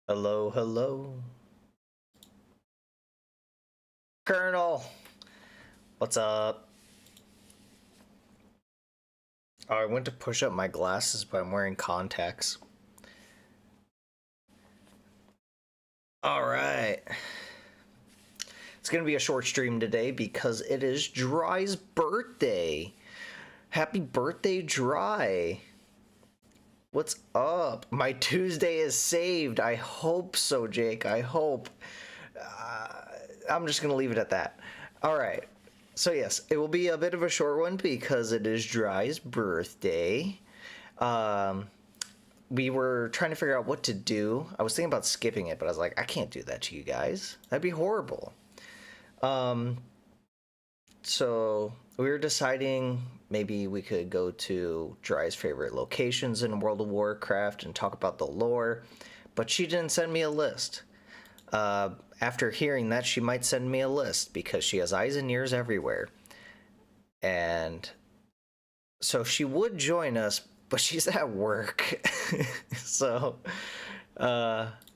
Hello, hello. Colonel, what's up? Oh, I went to push up my glasses, but I'm wearing contacts. All right. It's going to be a short stream today because it is Dry's birthday. Happy birthday, Dry. What's up? My Tuesday is saved. I hope so, Jake. I hope. I'm just going to leave it at that. All right. So yes, it will be a bit of a short one because it is Dry's birthday. We were trying to figure out what to do. I was thinking about skipping it, but I was like, I can't do that to you guys. That'd be horrible. So we were deciding maybe we could go to Dry's favorite locations in World of Warcraft and talk about the lore, but she didn't send me a list. After hearing that, she might send me a list because she has eyes and ears everywhere. And so she would join us, but she's at work. So,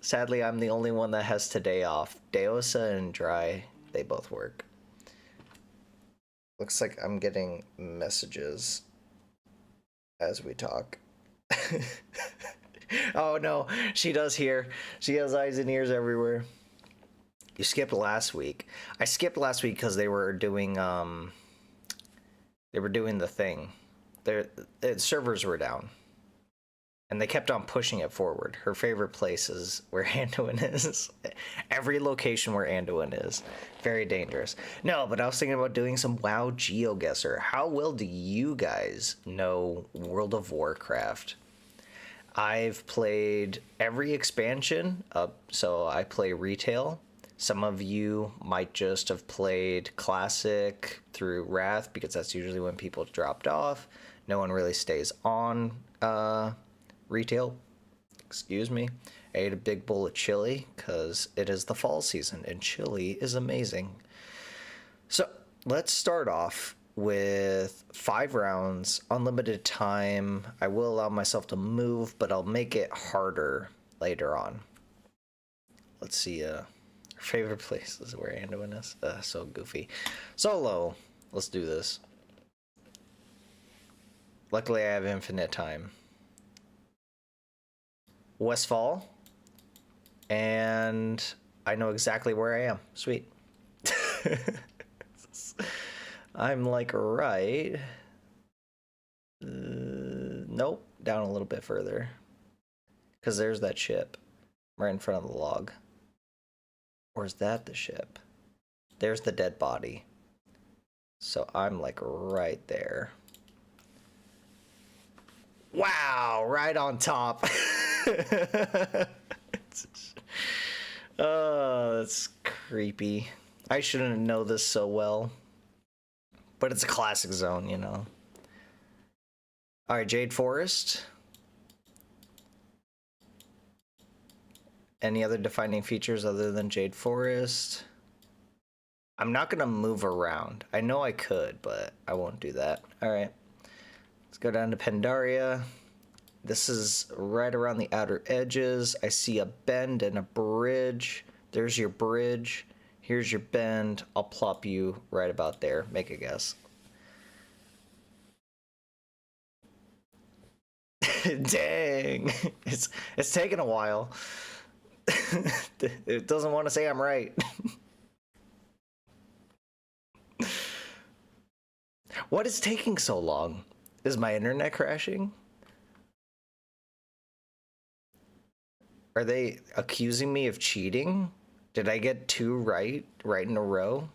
sadly, I'm the only one that has today off. Deosa and Dry, they both work. Looks like I'm getting messages as we talk. Oh no, she does hear. She has eyes and ears everywhere. You skipped last week. I skipped last week because they were doing the thing. The servers were down. And they kept on pushing it forward. Her favorite place is where Anduin is. Every location where Anduin is. Very dangerous. No, but I was thinking about doing some WoW Geo-guessr. How well do you guys know World of Warcraft? I've played every expansion, so I play retail. Some of you might just have played Classic through Wrath, because that's usually when people dropped off. No one really stays on retail. Excuse me. I ate a big bowl of chili because it is the fall season and chili is amazing. So let's start off with 5 rounds, unlimited time. I will allow myself to move, but I'll make it harder later on. Let's see. Our favorite place is where Anduin is. So goofy. Solo. Let's do this. Luckily, I have infinite time. Westfall, and I know exactly where I am. Sweet. I'm like right. Nope, down a little bit further. Because there's that ship right in front of the log. Or is that the ship? There's the dead body. So I'm like right there. Wow, right on top. Oh, that's creepy. I shouldn't know this so well. But it's a classic zone, you know. Alright, Jade Forest. Any other defining features other than Jade Forest? I'm not gonna move around. I know I could, but I won't do that. Alright. Let's go down to Pandaria. This is right around the outer edges. I see a bend and a bridge. There's your bridge. Here's your bend. I'll plop you right about there. Make a guess. Dang. It's taking a while. It doesn't want to say I'm right. What is taking so long? Is my internet crashing? Are they accusing me of cheating? Did I get 2 right in a row?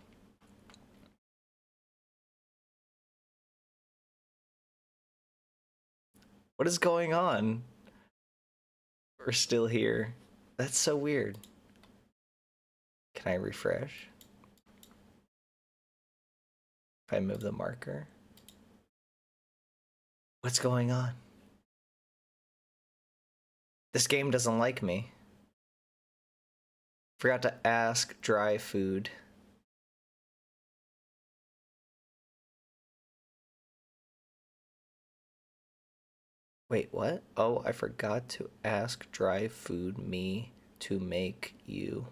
What is going on? We're still here. That's so weird. Can I refresh? If I move the marker? What's going on? This game doesn't like me. Forgot to ask dry food. Wait, what? Oh, I forgot to ask dry food me to make you.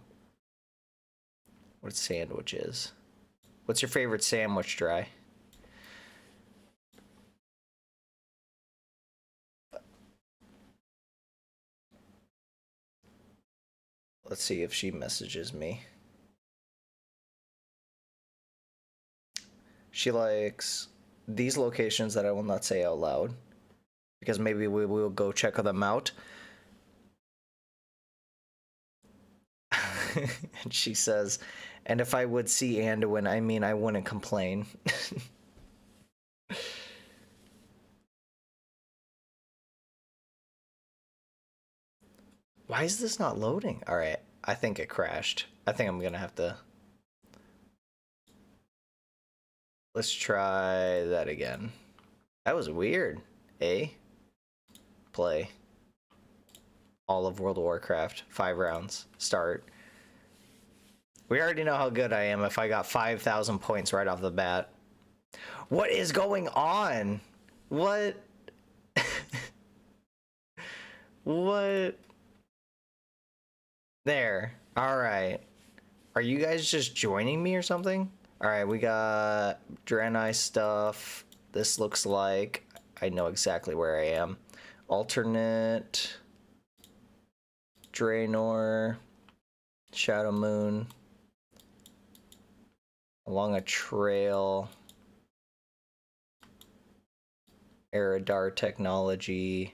What sandwich is? What's your favorite sandwich, Dry? Let's see if she messages me. She likes these locations that I will not say out loud because maybe we will go check them out. And she says, and if I would see Anduin, I mean, I wouldn't complain. Why is this not loading? All right, I think it crashed. I think I'm gonna have to. Let's try that again. That was weird. Play. All of World of Warcraft. 5 rounds. Start. We already know how good I am if I got 5,000 points right off the bat. What is going on? What? What? There. Alright. Are you guys just joining me or something? Alright, we got Draenei stuff. This looks like I know exactly where I am. Alternate. Draenor. Shadow Moon. Along a trail. Eridar technology.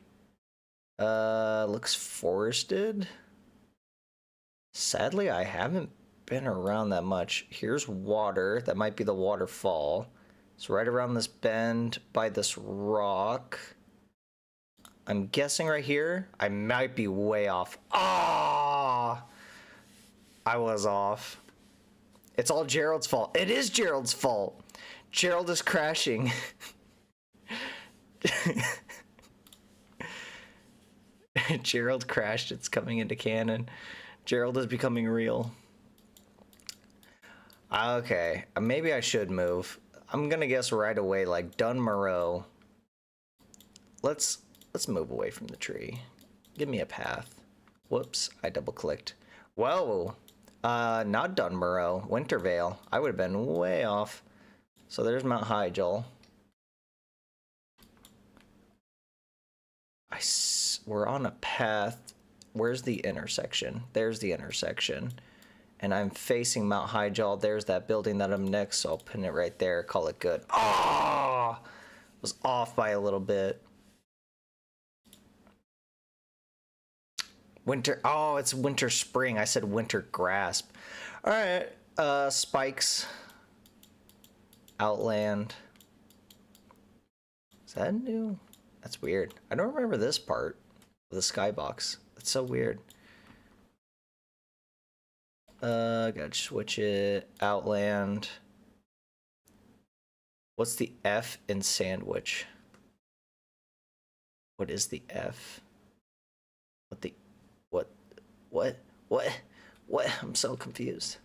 Looks forested. Sadly, I haven't been around that much. Here's water. That might be the waterfall. It's right around this bend by this rock. I'm guessing right here. I might be way off. Ah! I was off. It's all Gerald's fault. It is Gerald's fault. Gerald is crashing. Gerald crashed. It's coming into canon. Gerald is becoming real. Okay, maybe I should move. I'm gonna guess right away, like Dunmoreau. Let's move away from the tree. Give me a path. Whoops, I double clicked. Whoa, not Dunmoreau, Wintervale. I would have been way off. So there's Mount Hyjal. We're on a path. Where's the intersection? There's the intersection. And I'm facing Mount Hyjal. There's that building that I'm next, so I'll pin it right there. Call it good. Ah! Was off by a little bit. Winter. Oh, it's winter spring. I said winter grasp. All right. Spikes. Outland. Is that new? That's weird. I don't remember this part of the skybox. That's so weird. Gotta switch it. Outland. What's the F in sandwich? What is the F? What? I'm so confused.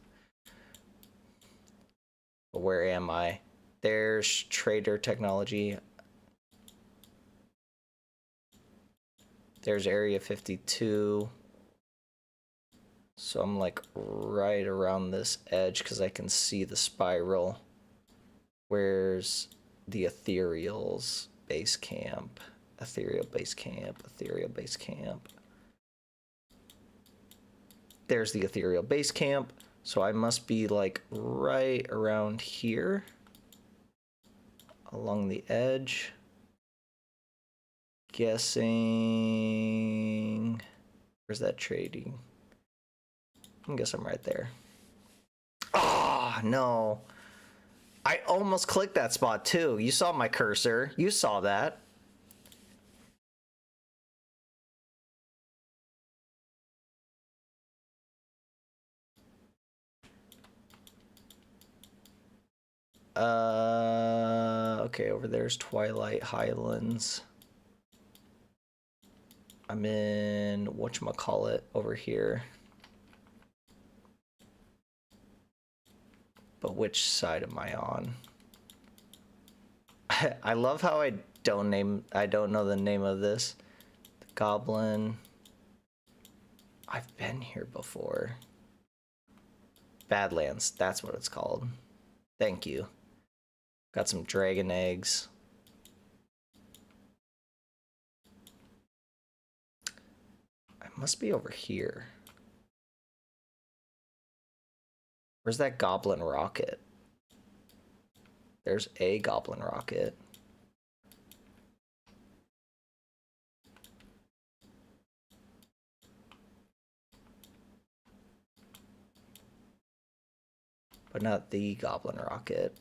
Where am I? There's trader technology. There's Area 52. So I'm like right around this edge because I can see the spiral. Where's the Ethereal's base camp? Ethereal base camp, Ethereal base camp. There's the Ethereal base camp. So I must be like right around here. Along the edge. Guessing. Where's that trading? I guess I'm right there. Oh, no. I almost clicked that spot too. You saw my cursor. You saw that. Okay, over there's Twilight Highlands. I'm in whatchamacallit over here. But which side am I on? I love how I don't know the name of this. The Goblin. I've been here before. Badlands, that's what it's called. Thank you. Got some dragon eggs. I must be over here. Where's that goblin rocket? There's a goblin rocket. But not the goblin rocket.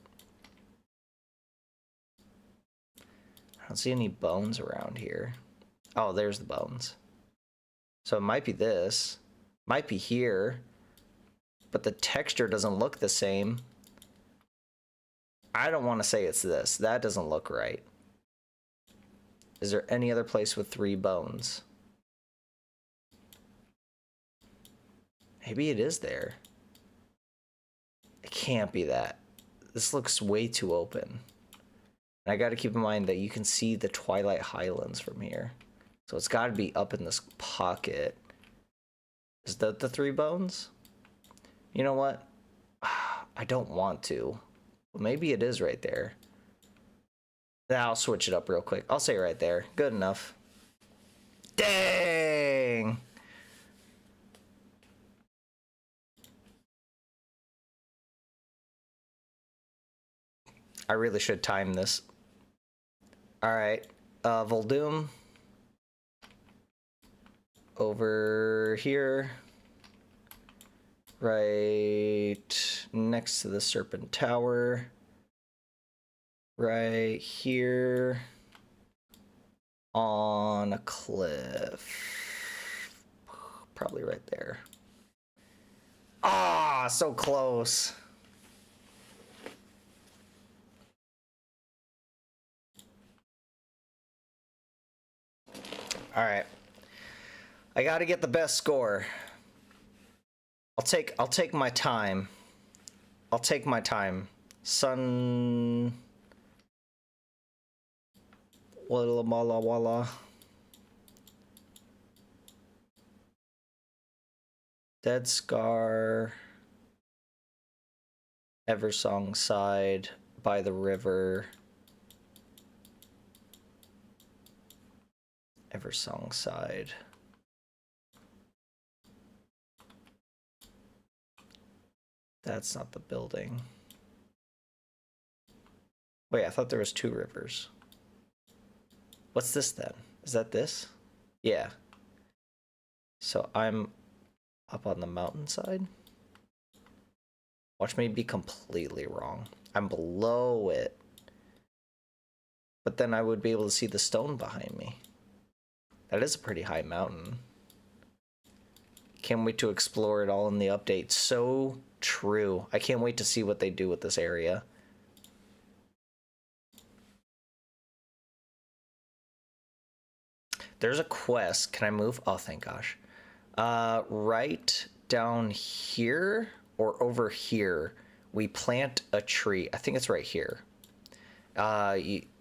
I don't see any bones around here. Oh, there's the bones. So it might be this. Might be here. But the texture doesn't look the same. I don't want to say it's this. That doesn't look right. Is there any other place with 3 bones? Maybe it is there. It can't be that. This looks way too open. And I got to keep in mind that you can see the Twilight Highlands from here. So it's got to be up in this pocket. Is that the 3 bones? You know what? I don't want to. Well, maybe it is right there. I'll switch it up real quick. I'll say right there. Good enough. Dang! I really should time this. Alright. Voldoom. Over here. Right next to the Serpent Tower. Right here. On a cliff. Probably right there. Ah, so close. All right. I got to get the best score. I'll take my time. I'll take my time. Sun Walla walla walla. Dead Scar. Eversong Side by the river. Eversong Side. That's not the building. Wait, I thought there was 2 rivers. What's this then? Is that this? Yeah. So I'm up on the mountainside. Watch me be completely wrong. I'm below it. But then I would be able to see the stone behind me. That is a pretty high mountain. Can't wait to explore it all in the update. So true. I can't wait to see what they do with this area. There's a quest. Can I move? Oh, thank gosh. Right down here or over here, we plant a tree. I think it's right here.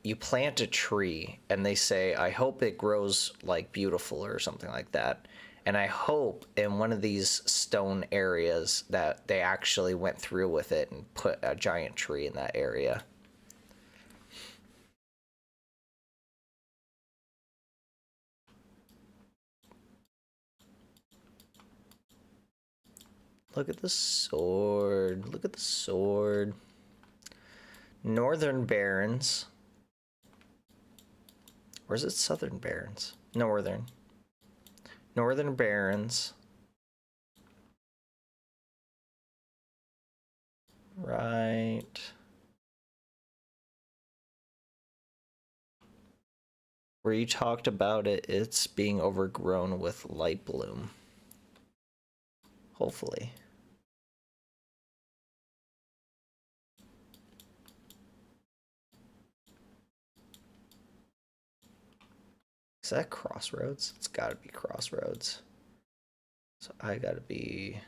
You plant a tree and they say, I hope it grows like beautiful or something like that. And I hope in one of these stone areas that they actually went through with it and put a giant tree in that area. Look at the sword. Look at the sword. Northern Barrens. Where's it? Southern Barrens. Northern. Northern Barrens. Right. Where you talked about it, it's being overgrown with light bloom. Hopefully. Is that Crossroads? It's gotta be Crossroads. So I gotta be...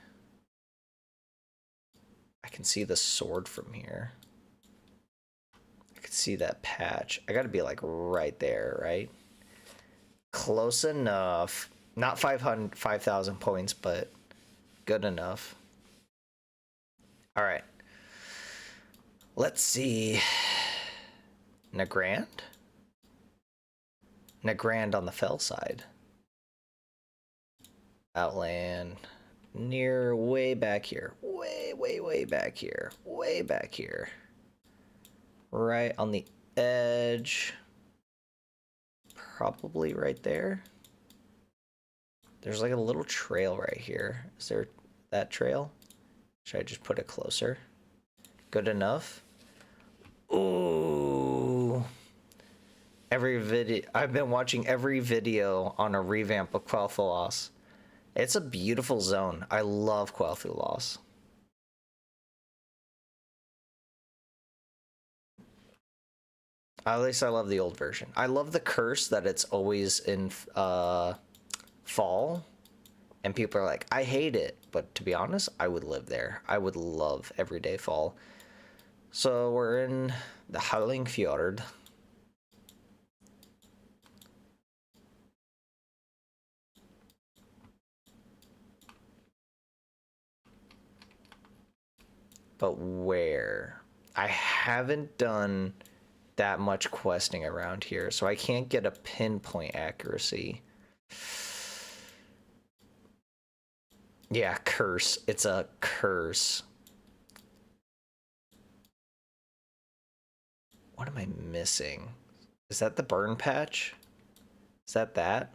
I can see the sword from here. I can see that patch. I gotta be like right there, right? Close enough. Not 5,000 points, but good enough. All right. Let's see. Nagrand? Nagrand on the fell side. Outland. Near way back here. Way back here. Way back here. Right on the edge. Probably right there. There's like a little trail right here. Is there that trail? Should I just put it closer? Good enough. Ooh. Every video, I've been watching every video on a revamp of Quel'Thalas. It's a beautiful zone. I love Quel'Thalas. At least I love the old version. I love the curse that it's always in fall. And people are like, I hate it. But to be honest, I would live there. I would love everyday fall. So we're in the Howling Fjord. But where? I haven't done that much questing around here, so I can't get a pinpoint accuracy. Yeah, curse. It's a curse. What am I missing? Is that the burn patch? Is that that?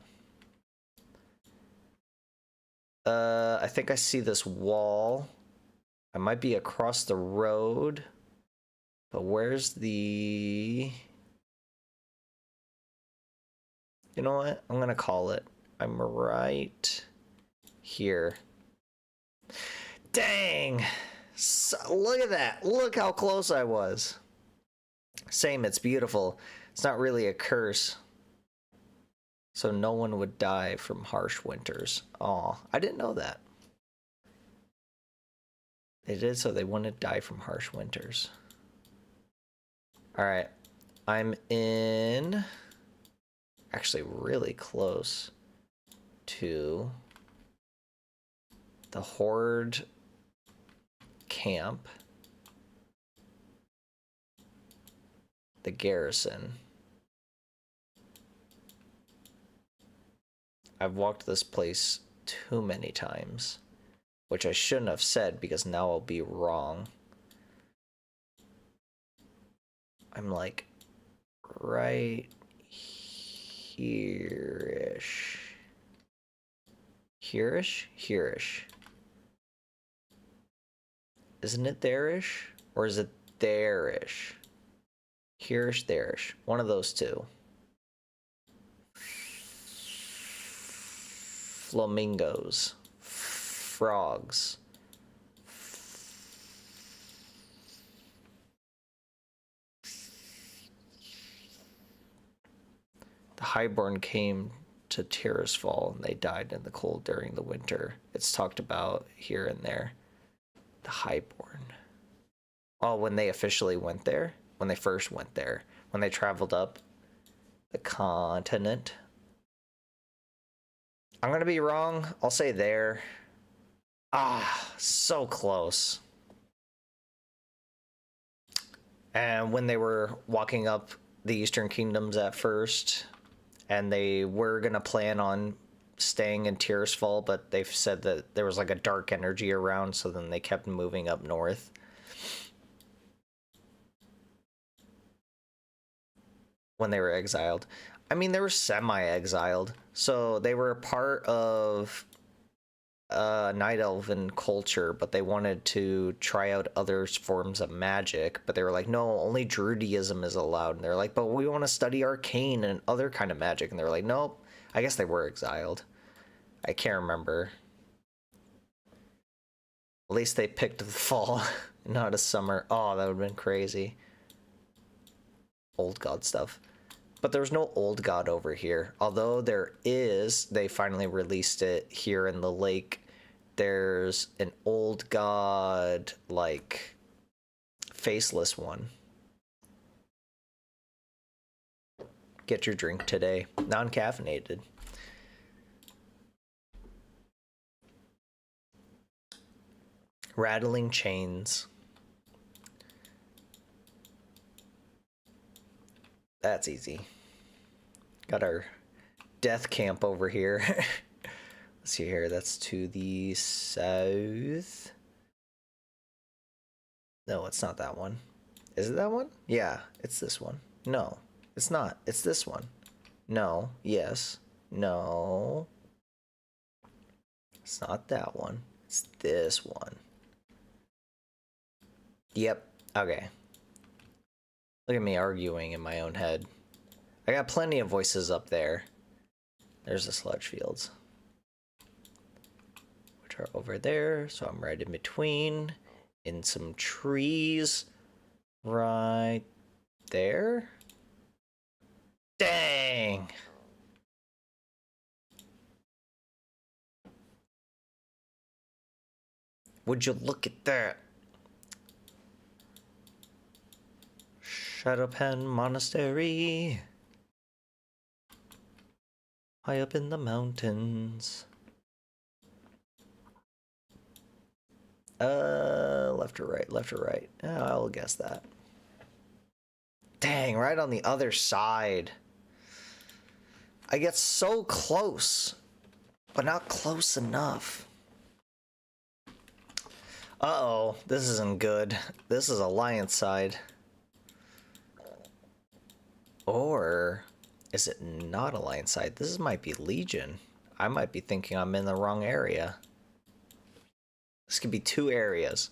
I think I see this wall. I might be across the road. But where's the... You know what? I'm gonna call it. I'm right here. Dang! So, look at that! Look how close I was. Same, it's beautiful. It's not really a curse. So no one would die from harsh winters. Aw, I didn't know that. They did so they wouldn't die from harsh winters. Alright, I'm in... Actually really close to the Horde camp. The garrison. I've walked this place too many times, which I shouldn't have said because now I'll be wrong. I'm like right here-ish. Here-ish? Here-ish. Isn't it there-ish? Or is it there-ish? Here-ish, there-ish. One of those two. Flamingos. Frogs. The Highborn came to Tirisfal and they died in the cold during the winter. It's talked about here and there. The Highborn. Oh, when they officially went there? When they first went there. When they traveled up the continent. I'm gonna be wrong. I'll say there. Ah, so close. And when they were walking up the Eastern Kingdoms at first, and they were gonna plan on staying in Tirisfal, but they've said that there was like a dark energy around, so then they kept moving up north. When they were exiled. I mean, they were semi-exiled, so they were a part of Night Elven culture, but they wanted to try out other forms of magic, but they were like, no, only Druidism is allowed. And they're like, but we want to study arcane and other kind of magic. And they're like, nope. I guess they were exiled. I can't remember. At least they picked the fall, not a summer. Oh, that would have been crazy. Old god stuff. But there's no old god over here. Although there is, they finally released it here in the lake. There's an old god, like, faceless one. Get your drink today. Non-caffeinated. Rattling chains. That's easy. Got our death camp over here. Let's see here. That's to the south. No, it's not that one. Is it that one? Yeah, it's this one. No, it's not. It's this one. No, yes, no. It's not that one. It's this one. Yep. Okay. Look at me arguing in my own head. I got plenty of voices up there. There's the sludge fields, which are over there. So I'm right in between, in some trees, right there. Dang. Would you look at that? Shadowpen Monastery. High up in the mountains. Left or right? Left or right? I'll guess that. Dang, right on the other side. I get so close, but not close enough. Uh-oh, this isn't good. This is Alliance side. Or is it not Alliance side? This might be Legion. I might be thinking I'm in the wrong area. This could be two areas.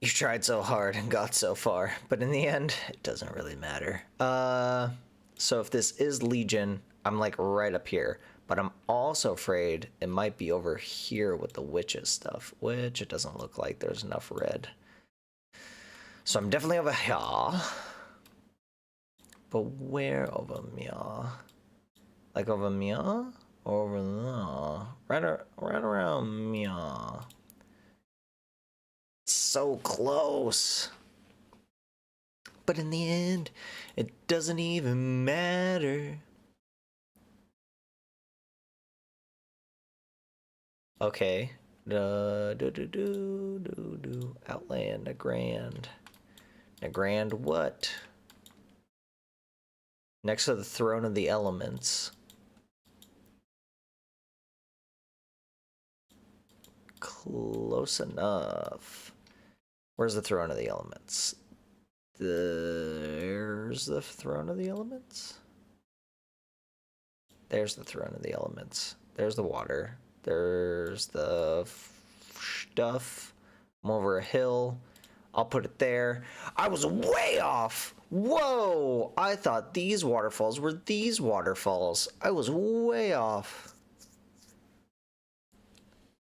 You tried so hard and got so far, but in the end, it doesn't really matter. So if this is Legion, I'm like right up here. But I'm also afraid it might be over here with the witches stuff, which it doesn't look like there's enough red. So I'm definitely over here. But where over here? Like over here? Over there? Right around here. So close. But in the end, it doesn't even matter. Okay. Outland, a grand what? Next to the throne of the elements. Close enough. Where's the throne of the elements? There's the throne of the elements. There's the throne of the elements. There's the water. There's the stuff. I'm over a hill. I'll put it there. I was way off. Whoa! I thought these waterfalls were these waterfalls. I was way off.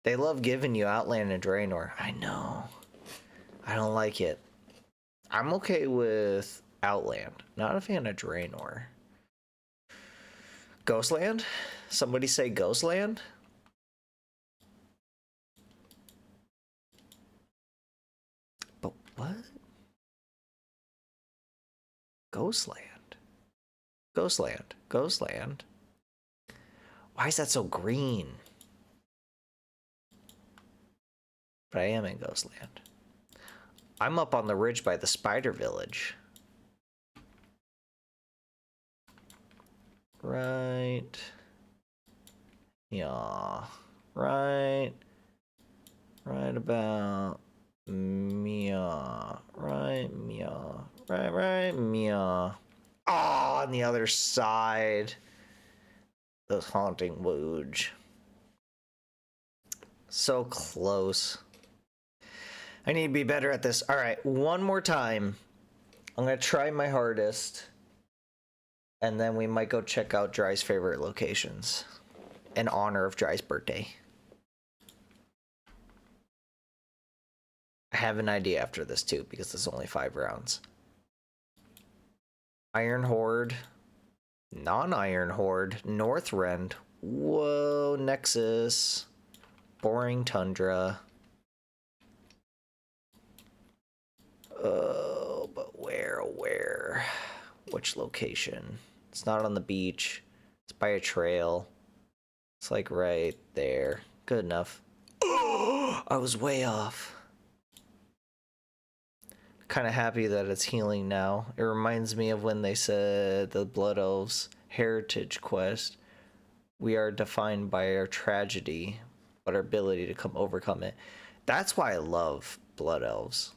They love giving you Outland and Draenor. I know. I don't like it. I'm okay with Outland. Not a fan of Draenor. Ghostland? Somebody say Ghostland? But what? Ghostland. Ghostland. Ghostland. Why is that so green? But I am in Ghostland. I'm up on the ridge by the spider village. Right. Yeah. Right. Right about Mia. Right, Mia. Right, Mia. Oh, on the other side. The haunting wooge. So close. I need to be better at this. All right, one more time. I'm going to try my hardest. And then we might go check out Dry's favorite locations in honor of Dry's birthday. I have an idea after this too, because there's only 5 rounds. Iron Horde. Non-Iron Horde. Northrend. Whoa, Nexus. Boring Tundra. Oh, but where? Which location? It's not on the beach. It's by a trail. It's like right there. Good enough. Oh, I was way off. Kind of happy that it's healing now. It reminds me of when they said the Blood Elves heritage quest. We are defined by our tragedy, but our ability to overcome it. That's why I love Blood Elves.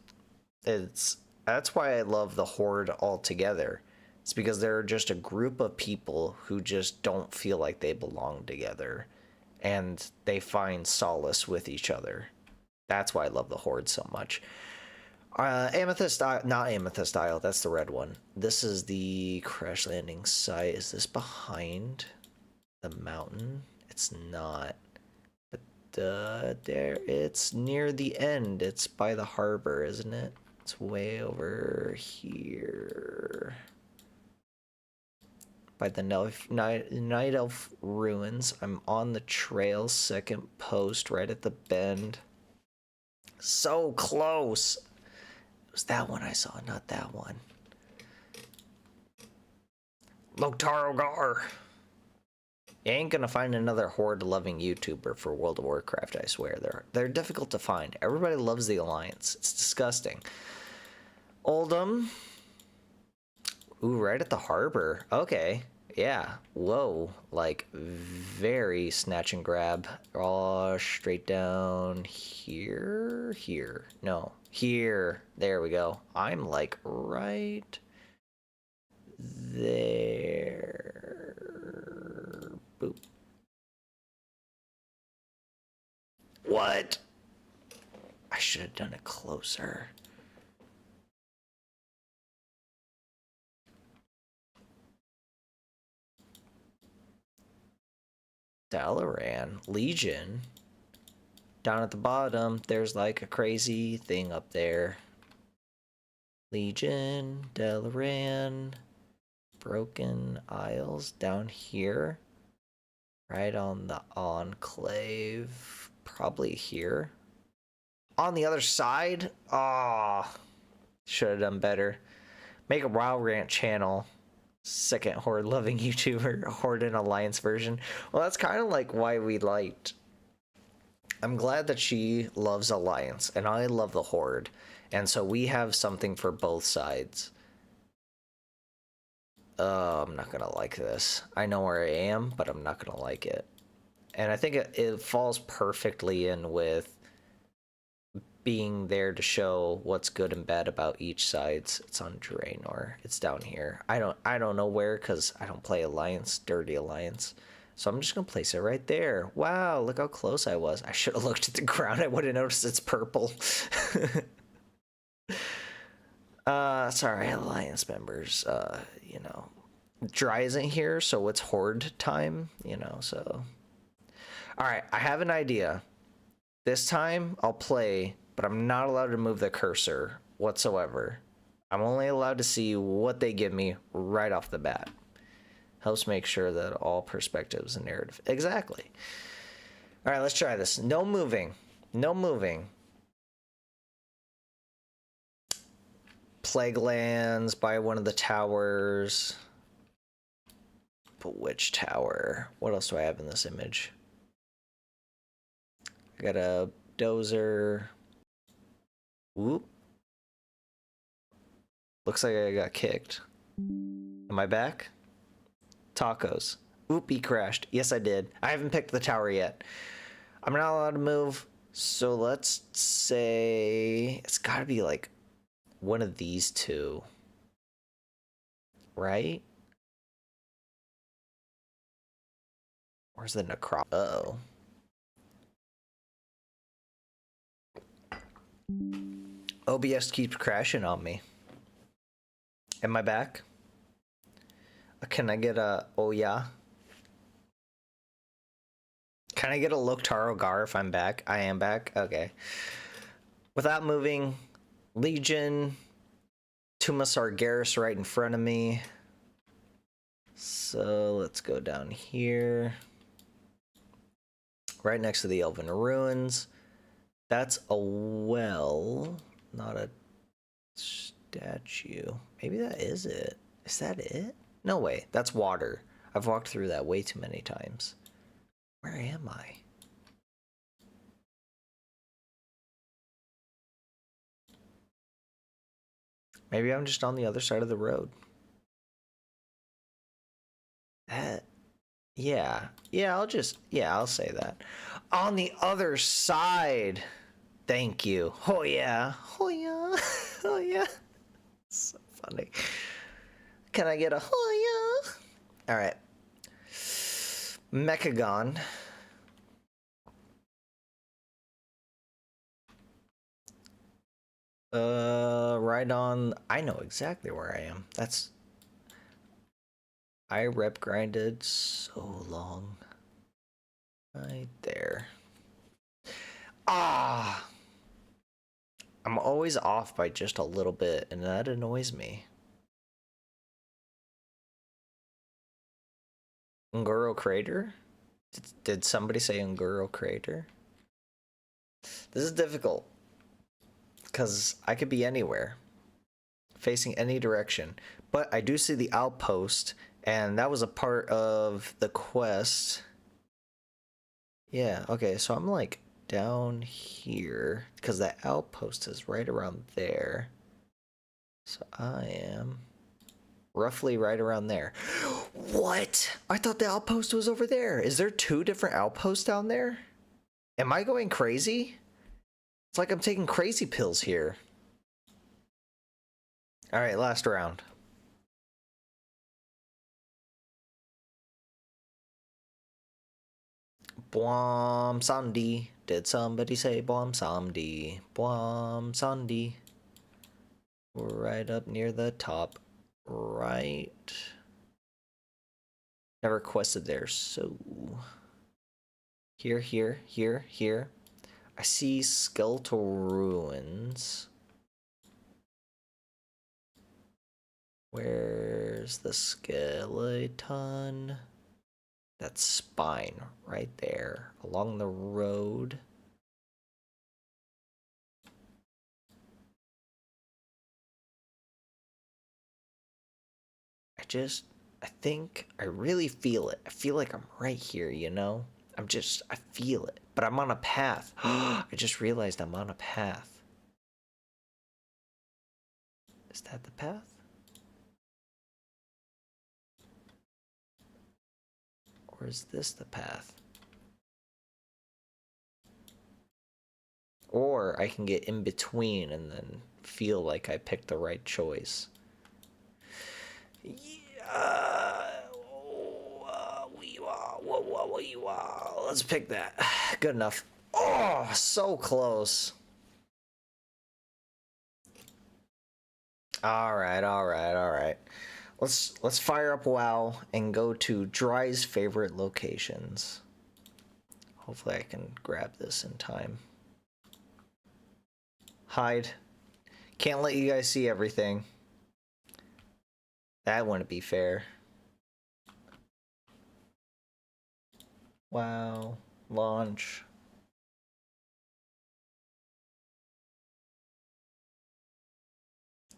That's why I love the Horde altogether. It's because they're just a group of people who just don't feel like they belong together, and they find solace with each other. That's why I love the Horde so much. Amethyst Isle, not Amethyst Isle, that's the red one. This is the crash landing site. Is this behind the mountain? It's not. But there, it's near the end. It's by the harbor, isn't it? It's way over here. By the Night Elf ruins. I'm on the trail, second post, right at the bend. So close. It was that one I saw, not that one. Loktar. You ain't gonna find another horde-loving YouTuber for World of Warcraft, I swear. They're difficult to find. Everybody loves the Alliance. It's disgusting. Oldham. Ooh, right at the harbor. Okay. Yeah. Whoa. Like, very snatch and grab. Oh, straight down here? Here. No. Here. There we go. I'm, like, right there. Boop. What? I should have done it closer. Dalaran. Legion. Down at the bottom, there's like a crazy thing up there. Legion, Dalaran, Broken Isles down here. Right on the Enclave. Probably here. On the other side? Ah, oh, should have done better. Make a WoW Rant channel. Second horde-loving YouTuber, Horde and Alliance version. Well, that's kind of like why we liked. I'm glad that she loves Alliance, and I love the Horde. And so we have something for both sides. I'm not gonna like this. I know where I am, but I'm not gonna like it. And I think it falls perfectly in with being there to show what's good and bad about each sides. It's on Draenor. It's down here. I don't know where, because I don't play Alliance, Dirty Alliance. So I'm just gonna place it right there. Wow, look how close I was. I should have looked at the ground. I would have noticed it's purple. Sorry, Alliance members. You know, Dry isn't here, so it's Horde time, you know, so. All right, I have an idea. This time I'll play, but I'm not allowed to move the cursor whatsoever. I'm only allowed to see what they give me right off the bat. Helps make sure that all perspectives and narrative. Exactly. All right, let's try this. No moving. No moving. Plague lands by one of the towers. But which tower? What else do I have in this image? I got a dozer. Whoop. Looks like I got kicked. Am I back? Tacos. Oop, he crashed. Yes, I did. I haven't picked the tower yet. I'm not allowed to move. So let's say it's got to be like one of these two. Right? Where's the necrop? Uh-oh. OBS keeps crashing on me. Am I back? Can I get a... Oh, yeah? Can I get a Loktar Gar if I'm back? I am back? Okay. Without moving, Legion, Tuma Sargeras right in front of me. So let's go down here. Right next to the Elven Ruins. That's a well, not a statue. Maybe that is it. Is that it? No way, that's water. I've walked through that way too many times. Where am I? Maybe I'm just on the other side of the road. Yeah. Yeah, I'll say that. On the other side. Thank you. Oh yeah. Oh yeah. Oh yeah. So funny. Can I get a oh yeah? All right. Mechagon. Right on. I know exactly where I am. I rep grinded so long. Right there. Ah! I'm always off by just a little bit, and that annoys me. Unguro Crater? Did somebody say Unguro Crater? This is difficult, because I could be anywhere, facing any direction. But I do see the outpost, and that was a part of the quest. Yeah, okay, so I'm like down here, because that outpost is right around there. So I am roughly right around there. What? I thought the outpost was over there. Is there two different outposts down there? Am I going crazy? It's like I'm taking crazy pills here. All right, last round. Blom Sandy. Did somebody say Blom Sandy? Blom Sandy. Right up near the top. Right. Never quested there, so. Here, here, here, here. I see skeletal ruins. Where's the skeleton? That spine right there along the road. I think I really feel it. I feel like I'm right here, you know? I feel it. But I'm on a path. I just realized I'm on a path. Is that the path? Or is this the path? Or I can get in between and then feel like I picked the right choice. Yeah. Let's pick that. Good enough. Oh, so close. All right, all right, all right. Let's fire up WoW and go to Dry's favorite locations. Hopefully I can grab this in time. Hide. Can't let you guys see everything. That wouldn't be fair. Wow. Launch.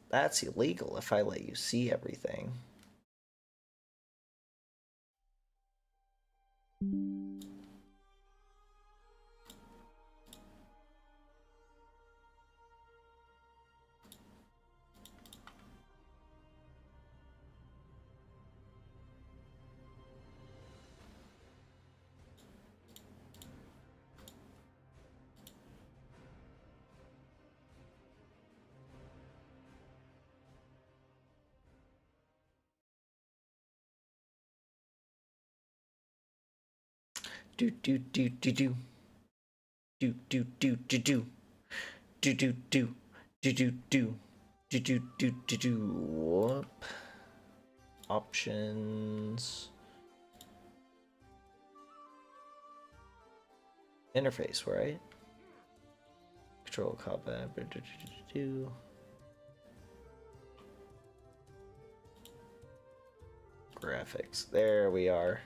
That's illegal if I let you see everything. Do do do do do. Do do do do do. Do do do do do do. Do do do do do. Whoop. Options. Interface, right? Control combat. Graphics. There we are.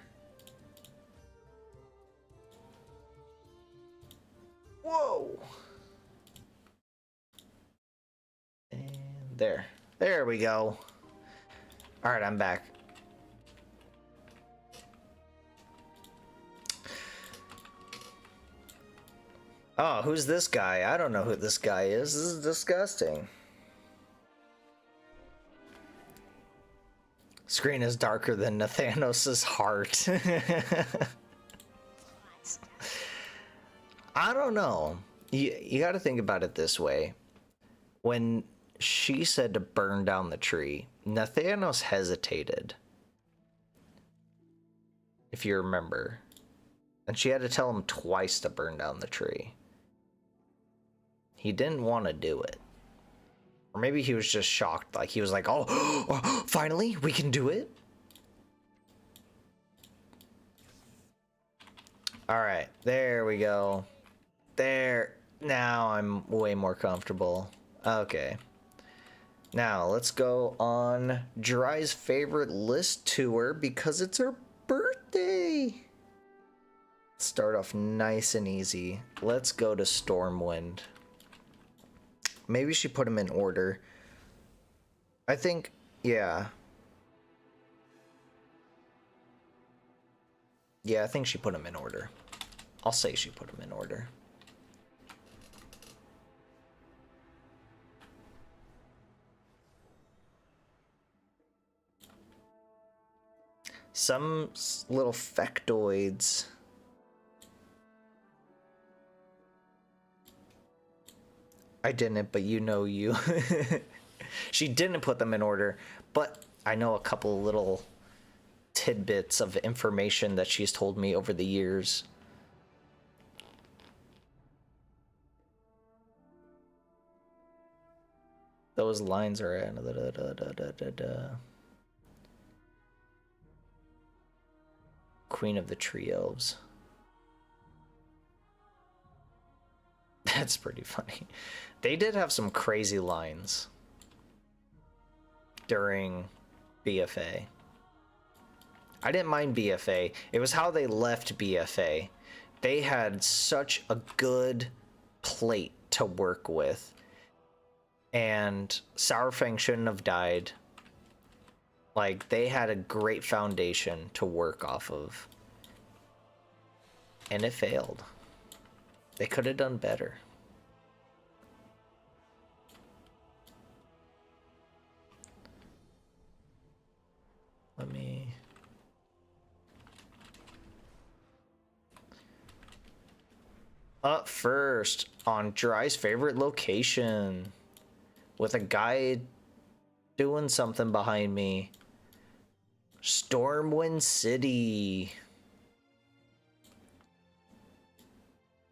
Whoa! And there. There we go. Alright, I'm back. Oh, who's this guy? I don't know who this guy is. This is disgusting. Screen is darker than Nathanos' heart. I don't know. You got to think about it this way. When she said to burn down the tree, Nathanos hesitated. If you remember. And she had to tell him twice to burn down the tree. He didn't want to do it. Or maybe he was just shocked. Like, he was like, oh, finally, we can do it? Alright, there we go. There. Now I'm way more comfortable. Okay. Now, let's go on Dry's favorite list tour because it's her birthday. Start off nice and easy. Let's go to Stormwind. Maybe she put them in order. I think, yeah. Yeah, I think she put them in order. I'll say she put them in order. Some little factoids. I didn't, but you know you. She didn't put them in order, but I know a couple little tidbits of information that she's told me over the years. Those lines are Queen of the Tree Elves. That's pretty funny. They did have some crazy lines during BFA. I didn't mind BFA. It was how they left BFA. They had such a good plate to work with. And Sourfang shouldn't have died. Like, they had a great foundation to work off of. And it failed. They could have done better. Let me... Up first, on Dry's favorite location. With a guy doing something behind me. Stormwind City.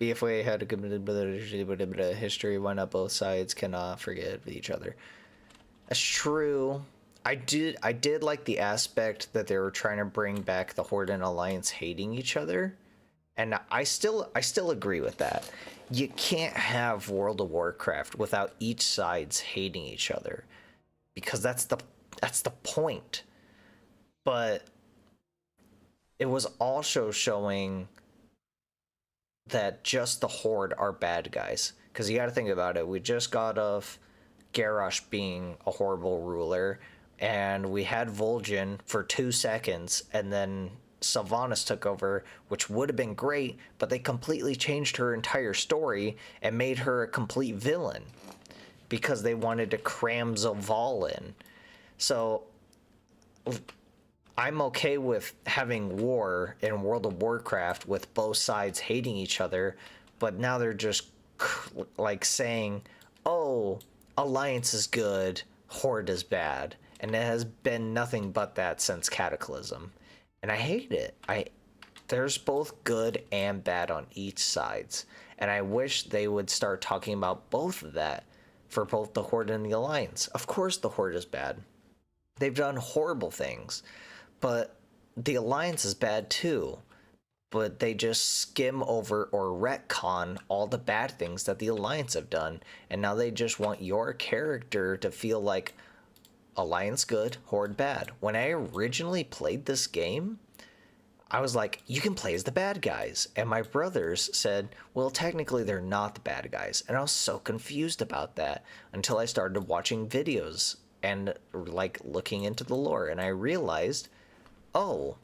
BFA had a good history. Why not both sides cannot forget each other? That's true. I did like the aspect that they were trying to bring back the Horde and Alliance hating each other, and I still agree with that. You can't have World of Warcraft without each sides hating each other, because that's the point. But it was also showing that just the Horde are bad guys, because you got to think about it. We just got off Garrosh being a horrible ruler, and we had Vol'jin for 2 seconds, and then Sylvanas took over, which would have been great, but they completely changed her entire story and made her a complete villain because they wanted to cram Zaval in. So I'm okay with having war in World of Warcraft with both sides hating each other, but now they're just like saying, oh, Alliance is good, Horde is bad, and it has been nothing but that since Cataclysm. And I hate it. There's both good and bad on each sides, and I wish they would start talking about both of that for both the Horde and the Alliance. Of course the Horde is bad. They've done horrible things, but the Alliance is bad too. But they just skim over or retcon all the bad things that the Alliance have done, and now they just want your character to feel like Alliance good, Horde bad. When I originally played this game, I was like, you can play as the bad guys. And my brothers said, well, technically they're not the bad guys. And I was so confused about that until I started watching videos and like looking into the lore. And I realized, oh,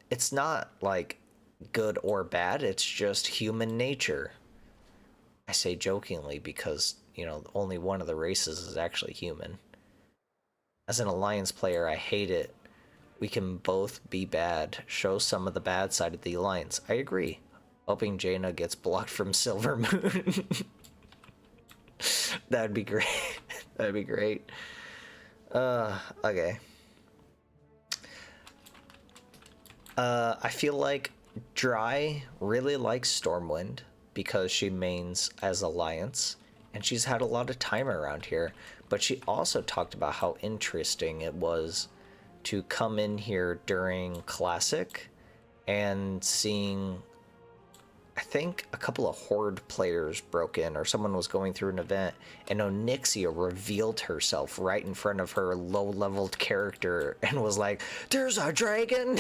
it's not like good or bad. It's just human nature. I say jokingly because, you know, only one of the races is actually human. As an Alliance player, I hate it We can both be bad. Show some of the bad side of the Alliance. I agree. Hoping Jaina gets blocked from Silver Moon. That'd be great. That'd be great. Okay. I feel like Dry really likes Stormwind because she mains as Alliance, and she's had a lot of time around here. But she also talked about how interesting it was to come in here during Classic and seeing, I think a couple of Horde players broke in, or someone was going through an event, and Onyxia revealed herself right in front of her low-leveled character and was like, "There's a dragon!"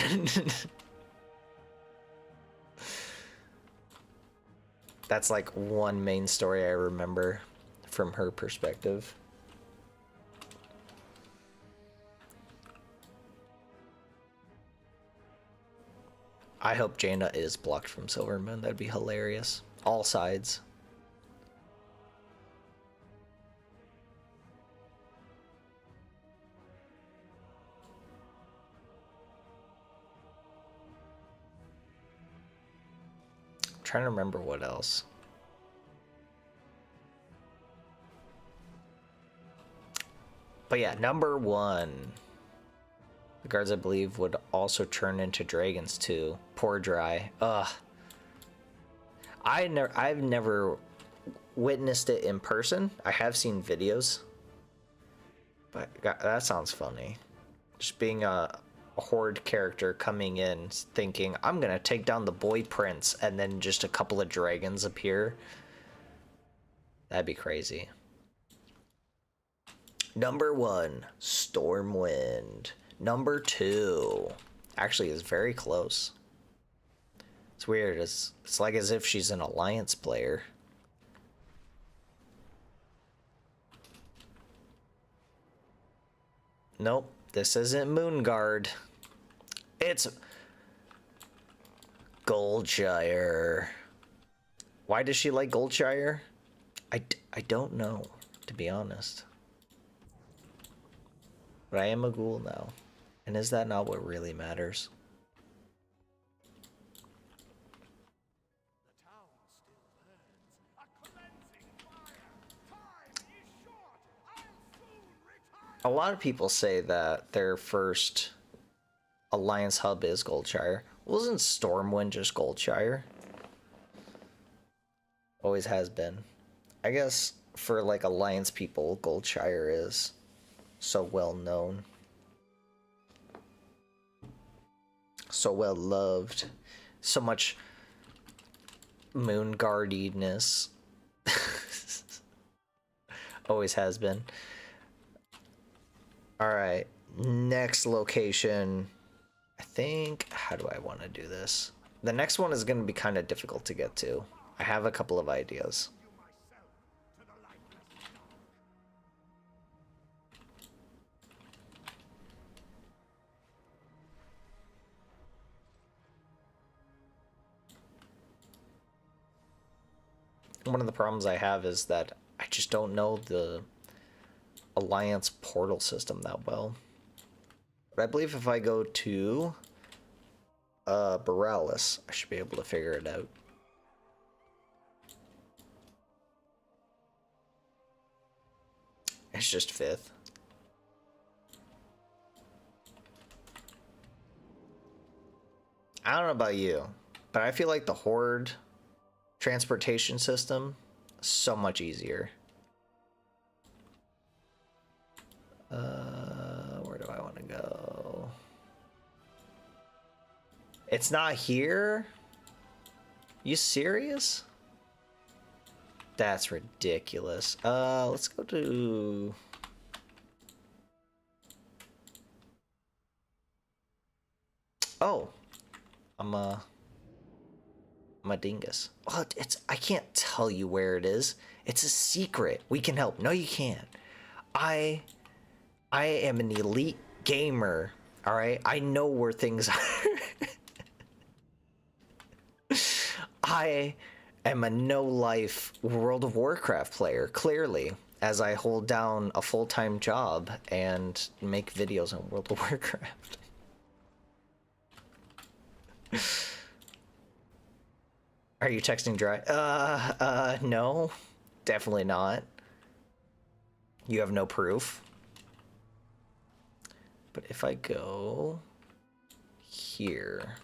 That's like one main story I remember from her perspective. I hope Jaina is blocked from Silver Moon. That'd be hilarious. All sides. I'm trying to remember what else. But yeah, number 1. The guards, I believe, would also turn into dragons too. Poor Dry. Ugh. I've never witnessed it in person. I have seen videos. But God, that sounds funny. Just being a Horde character coming in thinking, I'm gonna take down the boy prince, and then just a couple of dragons appear. That'd be crazy. Number 1, Stormwind. Number 2 actually is very close. It's weird. It's like as if she's an Alliance player. Nope, this isn't Moonguard. It's Goldshire. Why does she like Goldshire? I don't know, to be honest. But I am a ghoul now. And is that not what really matters? A lot of people say that their first Alliance hub is Goldshire. Wasn't Stormwind just Goldshire? Always has been. I guess for like Alliance people, Goldshire is so well known. So well loved. So much Moonguardiness. Always has been. Alright, next location. I think, how do I want to do this? The next one is going to be kind of difficult to get to. I have a couple of ideas. One of the problems I have is that I just don't know the Alliance portal system that well. But I believe if I go to Borealis, I should be able to figure it out. It's just 5th. I don't know about you, but I feel like the Horde transportation system is so much easier. Where do I want to go? It's not here? You serious? That's ridiculous. Let's go to... Oh, I'm a dingus. Oh, I can't tell you where it is. It's a secret. We can help. No, you can't. I am an elite gamer. All right, I know where things are. I am a no-life World of Warcraft player, clearly, as I hold down a full-time job and make videos on World of Warcraft. Are you texting Dry? No. Definitely not. You have no proof. But if I go here,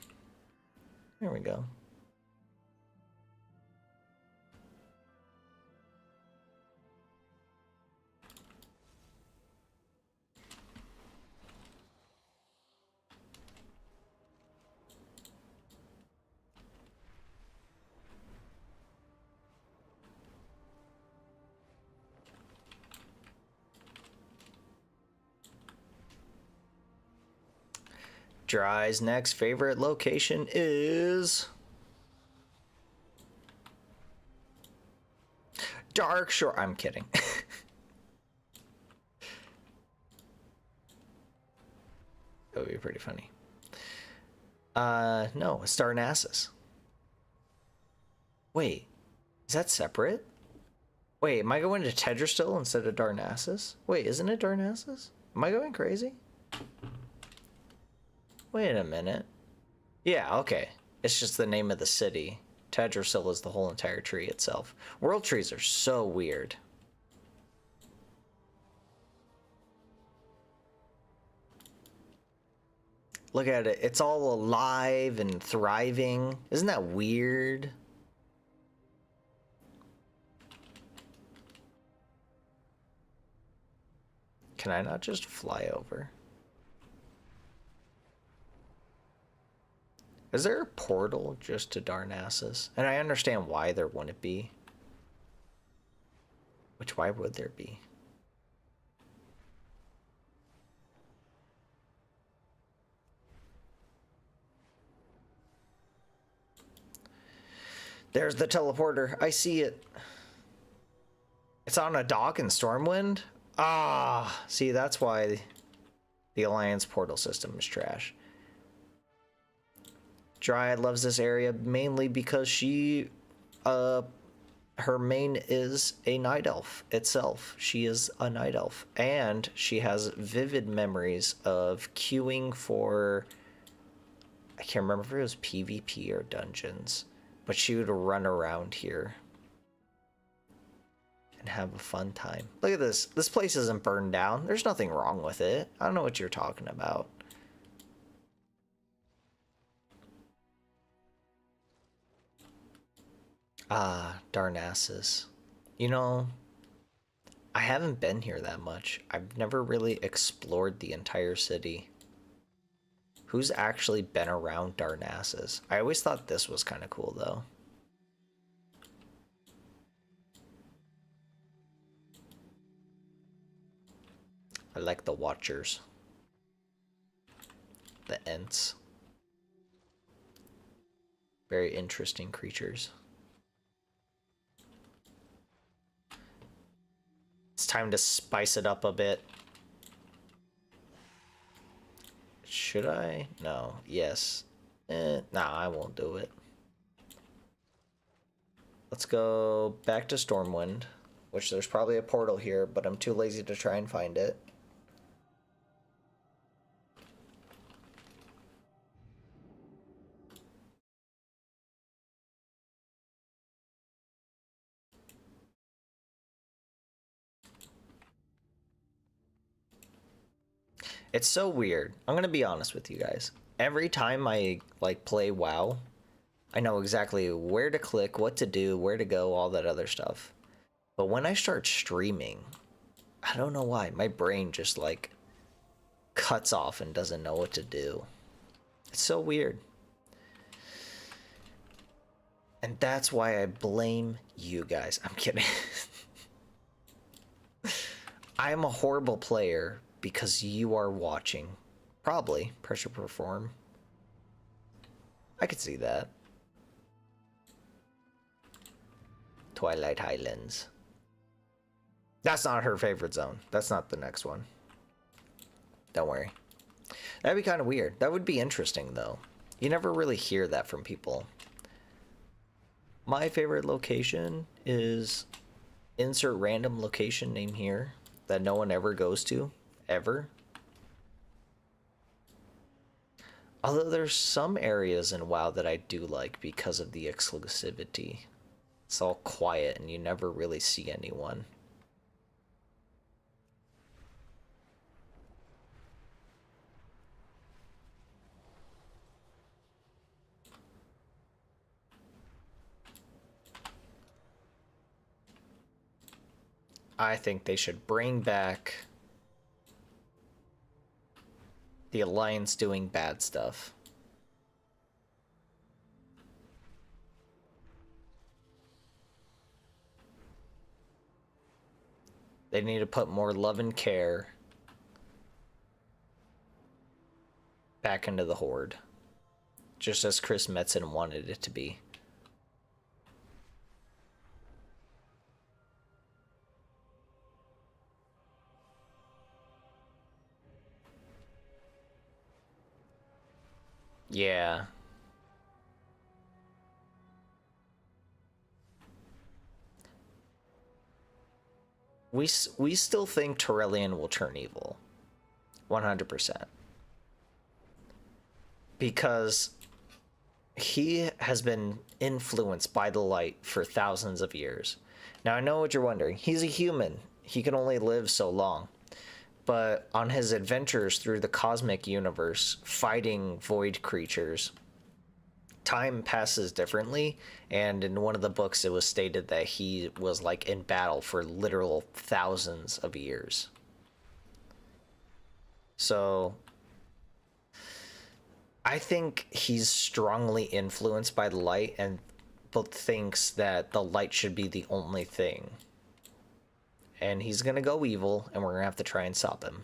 there we go. Dry's next favorite location is Dark Shore. I'm kidding. That would be pretty funny. No, Starnassus. Wait, is that separate? Wait, am I going to Tedrastil instead of Darnassus? Wait, isn't it Darnassus? Am I going crazy? Wait a minute. Yeah, okay. It's just the name of the city. Tedrassil is the whole entire tree itself. World trees are so weird. Look at it. It's all alive and thriving. Isn't that weird? Can I not just fly over? Is there a portal just to Darnassus? And I understand why there wouldn't be. Which, why would there be? There's the teleporter. I see it. It's on a dock in Stormwind? Ah, see, that's why the Alliance portal system is trash. Dryad loves this area mainly because she, her main is a night elf itself. She is a night elf, and she has vivid memories of queuing for, I can't remember if it was PvP or dungeons, but she would run around here and have a fun time. Look at this. This place isn't burned down. There's nothing wrong with it. I don't know what you're talking about. Ah, Darnassus. You know, I haven't been here that much. I've never really explored the entire city. Who's actually been around Darnassus? I always thought this was kind of cool, though. I like the Watchers. The Ents. Very interesting creatures. It's time to spice it up a bit. Should I? No. Yes. Nah, I won't do it. Let's go back to Stormwind, which there's probably a portal here, but I'm too lazy to try and find it. It's so weird. I'm gonna be honest with you guys. Every time I like play WoW, I know exactly where to click, what to do, where to go, all that other stuff. But when I start streaming, I don't know why, my brain just like cuts off and doesn't know what to do. It's so weird. And that's why I blame you guys. I'm kidding. I'm a horrible player because you are watching. Probably. Pressure Perform. I could see that. Twilight Highlands. That's not her favorite zone. That's not the next one. Don't worry. That'd be kind of weird. That would be interesting, though. You never really hear that from people. My favorite location is insert random location name here that no one ever goes to. Ever. Although there's some areas in WoW that I do like because of the exclusivity. It's all quiet and you never really see anyone. I think they should bring back the Alliance doing bad stuff. They need to put more love and care back into the Horde. Just as Chris Metzen wanted it to be. Yeah. We still think Torellian will turn evil. 100%. Because he has been influenced by the light for thousands of years. Now, I know what you're wondering. He's a human. He can only live so long. But on his adventures through the cosmic universe, fighting void creatures, time passes differently, and in one of the books it was stated that he was like in battle for literal thousands of years. So I think he's strongly influenced by the light and but thinks that the light should be the only thing. And he's gonna go evil, and we're gonna have to try and stop him.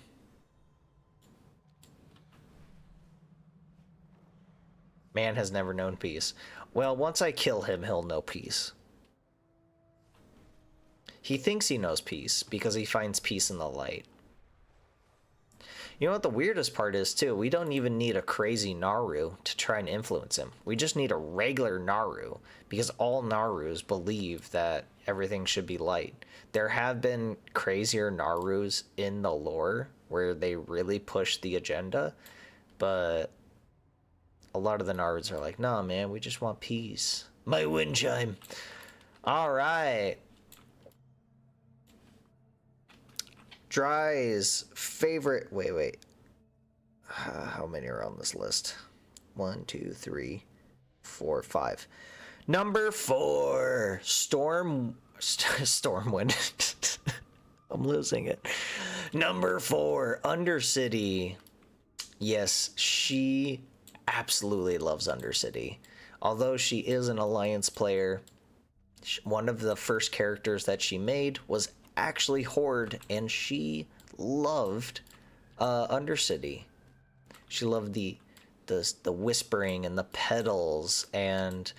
Man has never known peace. Well, once I kill him, he'll know peace. He thinks he knows peace because he finds peace in the light. You know what the weirdest part is, too? We don't even need a crazy Naru to try and influence him. We just need a regular Naru, because all Narus believe that everything should be light. There have been crazier Narus in the lore where they really push the agenda, but a lot of the Narus are like, nah, man, we just want peace. My wind chime. All right. Dry's favorite. Wait. How many are on this list? 1, 2, 3, 4, 5. Number 4, Stormwind. I'm losing it. Number 4, Undercity. Yes, she absolutely loves Undercity. Although she is an Alliance player, one of the first characters that she made was actually Horde, and she loved Undercity. She loved the whispering and the petals and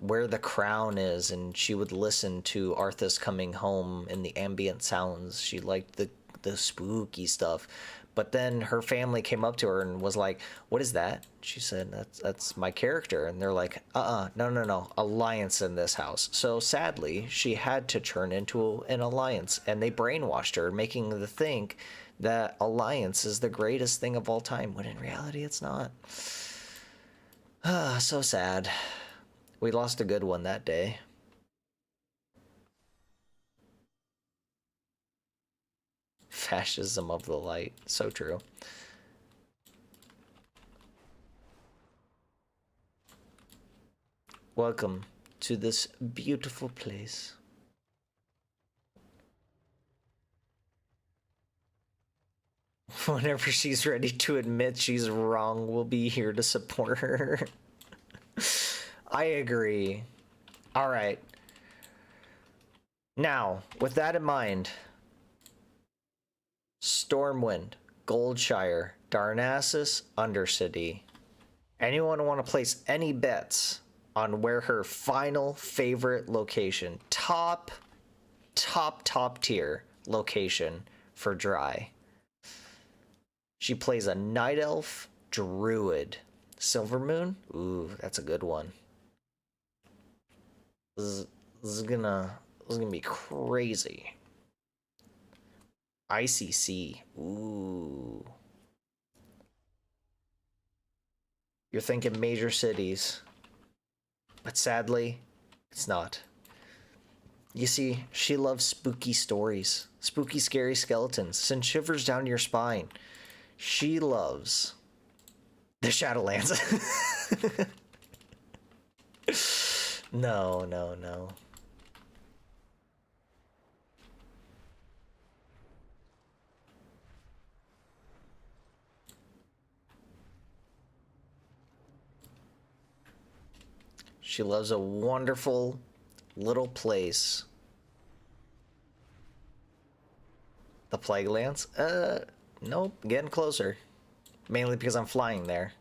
where the crown is, and she would listen to Arthas coming home and the ambient sounds. She liked the spooky stuff. But then her family came up to her and was like, "What is that?" She said, "That's my character." And they're like, no, Alliance in this house. So sadly, she had to turn into an Alliance, and they brainwashed her, making her think that Alliance is the greatest thing of all time, when in reality it's not. So sad. We lost a good one that day. Fascism of the light. So true. Welcome to this beautiful place. Whenever she's ready to admit she's wrong, we'll be here to support her. I agree. All right. Now, with that in mind, Stormwind, Goldshire, Darnassus, Undercity. Anyone want to place any bets on where her final favorite location, top tier location for Dry? She plays a Night Elf Druid. Silvermoon? Ooh, that's a good one. This is gonna be crazy. ICC. Ooh. You're thinking major cities. But sadly, it's not. You see, she loves spooky stories. Spooky, scary skeletons. Send shivers down your spine. She loves the Shadowlands. No, no, no. She loves a wonderful little place. The Plaguelands? Nope, getting closer. Mainly because I'm flying there.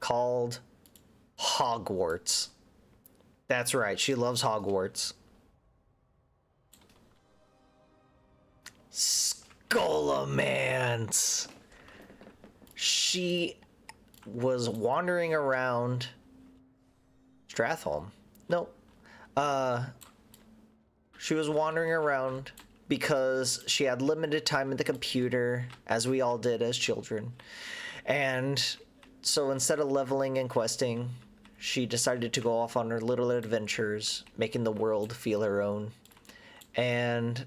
Called Hogwarts. That's right, she loves Hogwarts. Skullomance. She was wandering around Stratholme. Nope. She was wandering around because she had limited time at the computer, as we all did as children. And so instead of leveling and questing, she decided to go off on her little adventures, making the world feel her own. And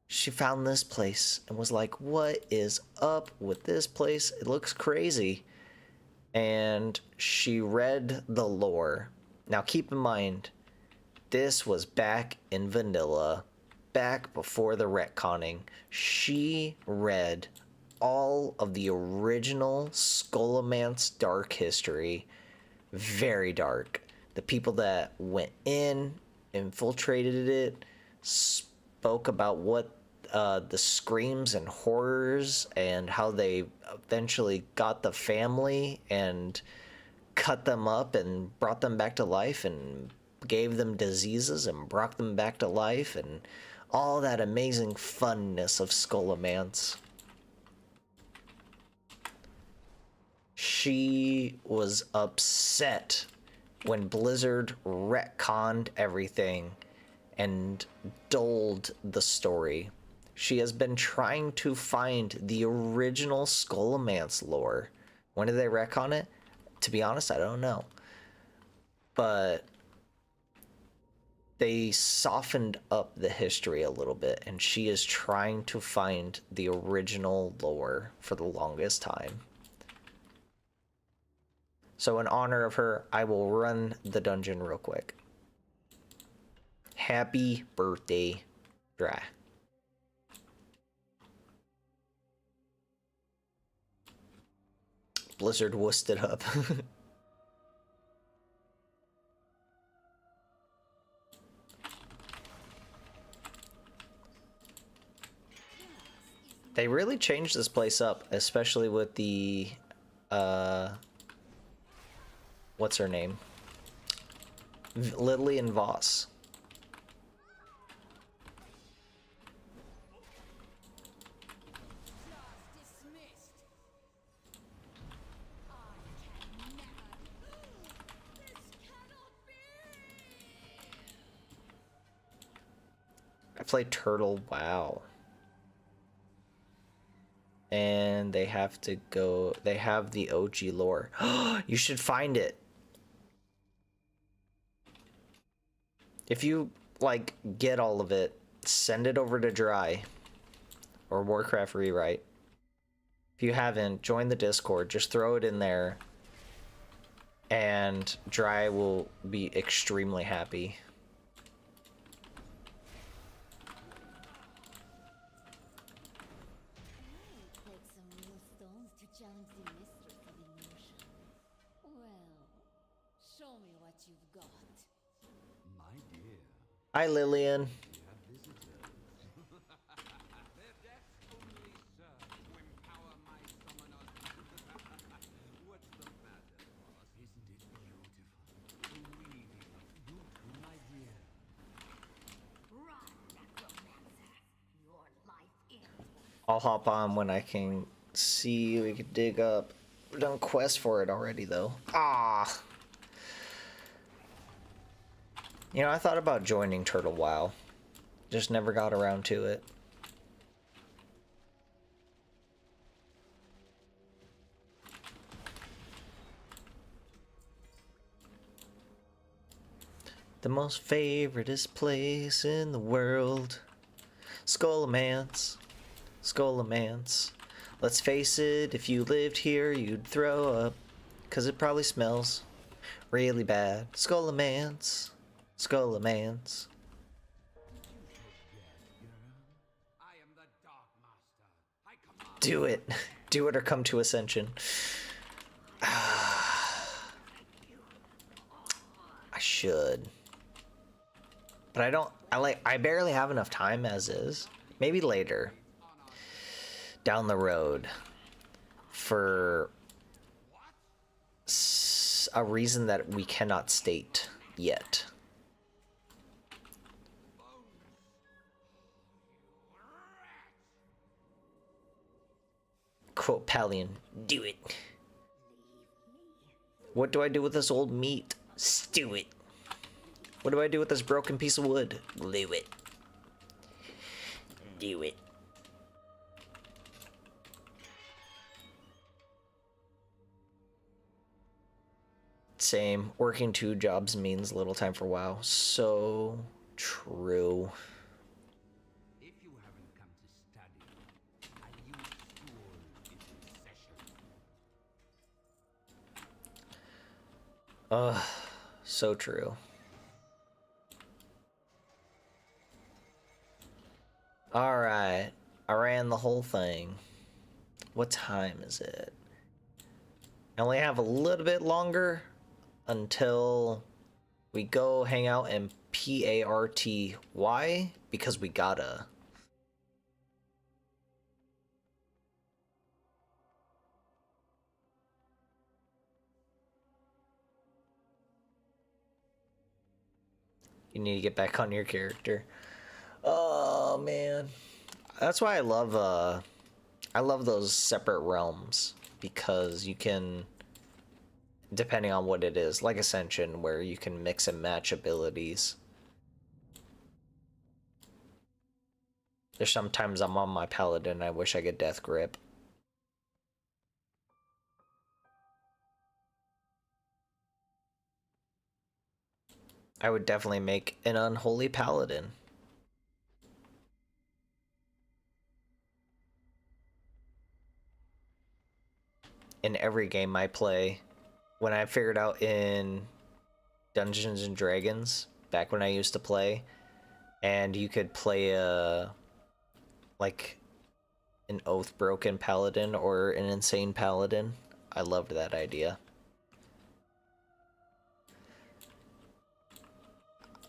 she found this place and was like, what is up with this place? It looks crazy. And she read the lore. Now keep in mind, this was back in vanilla, back before the retconning. She read all of the original Skullomance dark history. Very dark. The people that went in, infiltrated it, spoke about what the screams and horrors and how they eventually got the family and cut them up and brought them back to life and gave them diseases and brought them back to life and all that amazing funness of Skullomance. She was upset when Blizzard retconned everything and dulled the story. She has been trying to find the original Skullomance lore. When did they retcon it? To be honest, I don't know. But they softened up the history a little bit, and she is trying to find the original lore for the longest time. So in honor of her, I will run the dungeon real quick. Happy birthday, Dry. Blizzard wussed it up. They really changed this place up, especially with the, what's her name? Lillian Voss. I played Turtle WoW. And they have to go, they have the OG lore. You should find it. If you, like, get all of it, send it over to Dry. Or Warcraft Rewrite. If you haven't, join the Discord. Just throw it in there. And Dry will be extremely happy. Hi, Lillian. I'll hop on when I can see we can dig up. We've done quests for it already, though. Ah. You know, I thought about joining Turtle WoW. Just never got around to it. The most favoritist place in the world. Skullomance. Skullomance. Let's face it, if you lived here, you'd throw up. 'Cause it probably smells really bad. Skullomance. Skullomance. Do it. Do it or come to Ascension. I should. But I don't, I barely have enough time as is. Maybe later. Down the road. For a reason that we cannot state yet. Quote Palion, do it. What do I do with this old meat? Stew it. What do I do with this broken piece of wood? Glue it. Do it. Same. Working 2 jobs means little time for WoW. So true. If you haven't come to study, I use school in session. So true. Alright. I ran the whole thing. What time is it? I only have a little bit longer until we go hang out in Party. Why? Because we gotta. You need to get back on your character. Oh man. That's why I love those separate realms, because you can, depending on what it is, like Ascension, where you can mix and match abilities. There's sometimes I'm on my paladin, I wish I could death grip. I would definitely make an unholy paladin. In every game I play, when I figured out in Dungeons and Dragons, back when I used to play, and you could play like an oath broken paladin or an insane paladin. I loved that idea.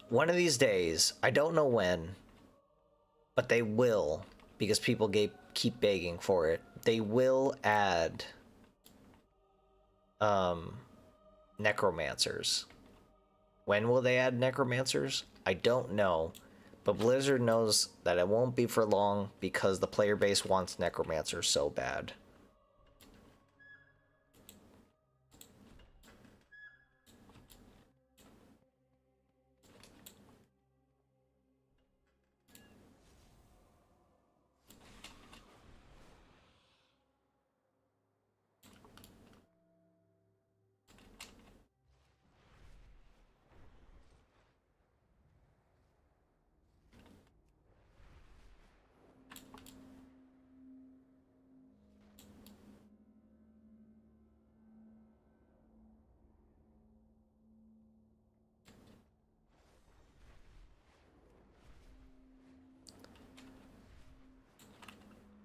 One of these days, I don't know when, but they will, because people keep begging for it. They will add necromancers. When will they add necromancers? I don't know, but Blizzard knows that it won't be for long because the player base wants necromancers so bad.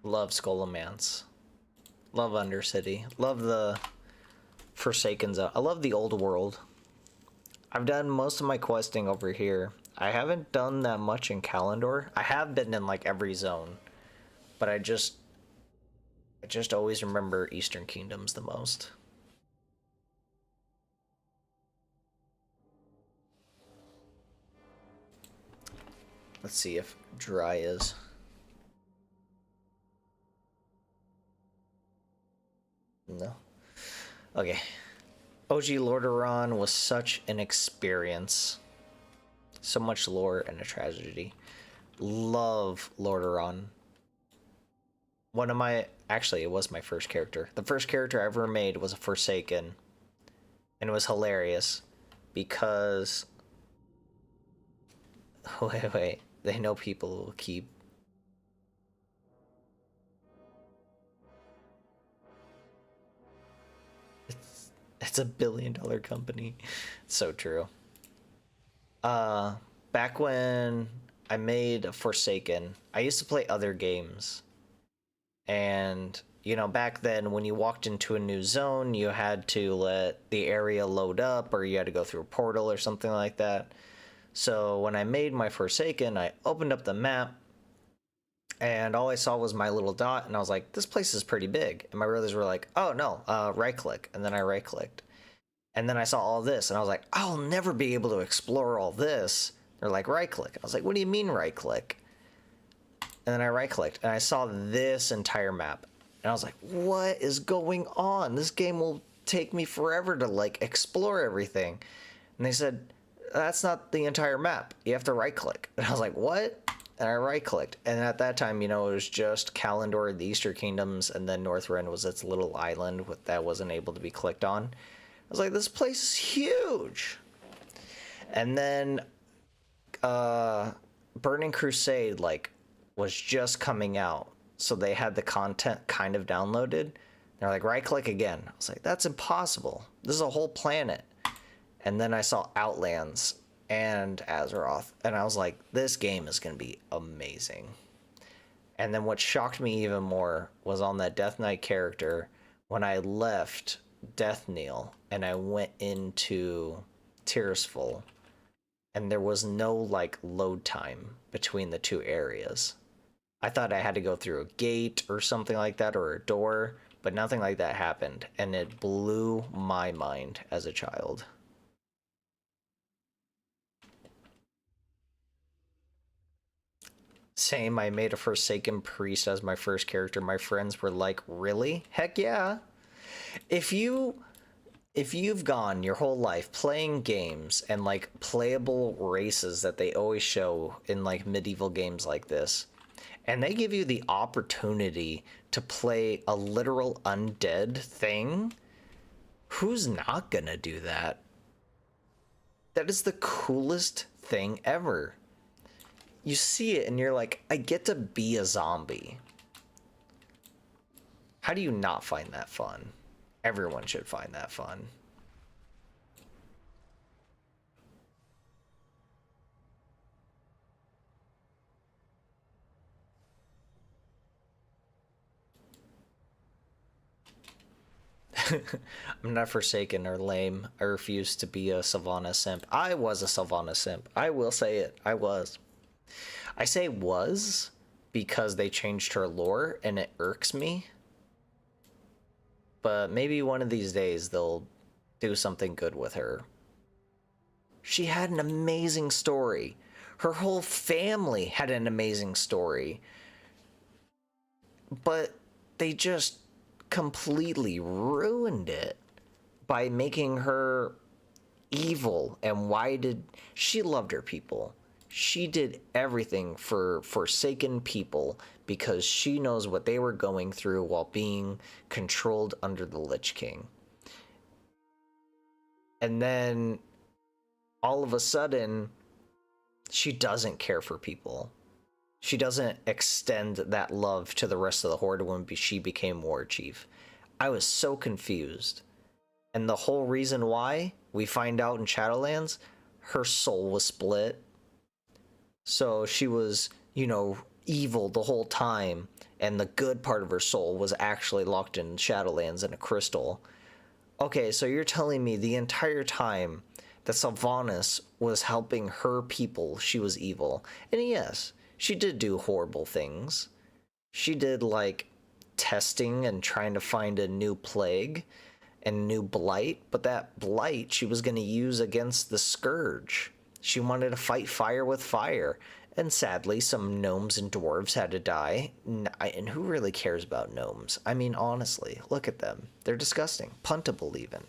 Love Skullomance. Love Undercity. Love the Forsaken Zone. I love the old world. I've done most of my questing over here. I haven't done that much in Kalendor. I have been in like every zone, but I just always remember Eastern Kingdoms the most. Let's see if dry is. No. Okay. OG Lordaeron was such an experience. So much lore and a tragedy. Love Lordaeron. One of my... Actually, it was my first character. The first character I ever made was a Forsaken. And it was hilarious. Because Wait. They know people will keep. It's a billion-dollar company. It's so true. Uh, Back when I made Forsaken, I used to play other games. And, you know, back then when you walked into a new zone, you had to let the area load up or you had to go through a portal or something like that. So when I made my Forsaken, I opened up the map and all I saw was my little dot and I was like, this place is pretty big. And my brothers were like, oh no, right click. And then I right clicked. And then I saw all this and I was like, I'll never be able to explore all this. They're like, right click. I was like, what do you mean right click? And then I right clicked and I saw this entire map. And I was like, what is going on? This game will take me forever to like explore everything. And they said, that's not the entire map. You have to right click. And I was like, what? And I right clicked. And at that time, you know, it was just Kalendor, the Easter Kingdoms, and then Northrend was its little island that wasn't able to be clicked on. I was like, this place is huge. And then Burning Crusade like was just coming out, so they had the content kind of downloaded. They're like, right click again. I was like, that's impossible. This is a whole planet. And then I saw Outlands and Azeroth, and I was like, this game is going to be amazing. And then what shocked me even more was on that Death Knight character, when I left Death Kneel and I went into Tirisful, and there was no like load time between the two areas. I thought I had to go through a gate or something like that, or a door, but nothing like that happened, and it blew my mind as a child. Same, I made a Forsaken Priest as my first character. My friends were like, really? Heck yeah. If you've gone your whole life playing games and like playable races that they always show in like medieval games like this, and they give you the opportunity to play a literal undead thing, who's not gonna do that? That is the coolest thing ever. You see it and you're like, I get to be a zombie. How do you not find that fun? Everyone should find that fun. I'm not Forsaken or lame. I refuse to be a Sylvana simp. I was a Sylvana simp. I will say it. I was. I say was because they changed her lore and it irks me. But maybe one of these days they'll do something good with her. She had an amazing story. Her whole family had an amazing story. But they just completely ruined it by making her evil. And why did she loved her people? She did everything for Forsaken people because she knows what they were going through while being controlled under the Lich King. And then all of a sudden, she doesn't care for people. She doesn't extend that love to the rest of the Horde when she became War Chief. I was so confused. And the whole reason why, we find out in Shadowlands, her soul was split. So she was, you know, evil the whole time, and the good part of her soul was actually locked in Shadowlands in a crystal. Okay, so you're telling me the entire time that Sylvanas was helping her people, she was evil. And yes, she did do horrible things. She did, like, testing and trying to find a new plague and new blight, but that blight she was going to use against the Scourge. She wanted to fight fire with fire, and sadly some gnomes and dwarves had to die. And who really cares about gnomes? I mean, honestly, look at them. They're disgusting. Puntable even.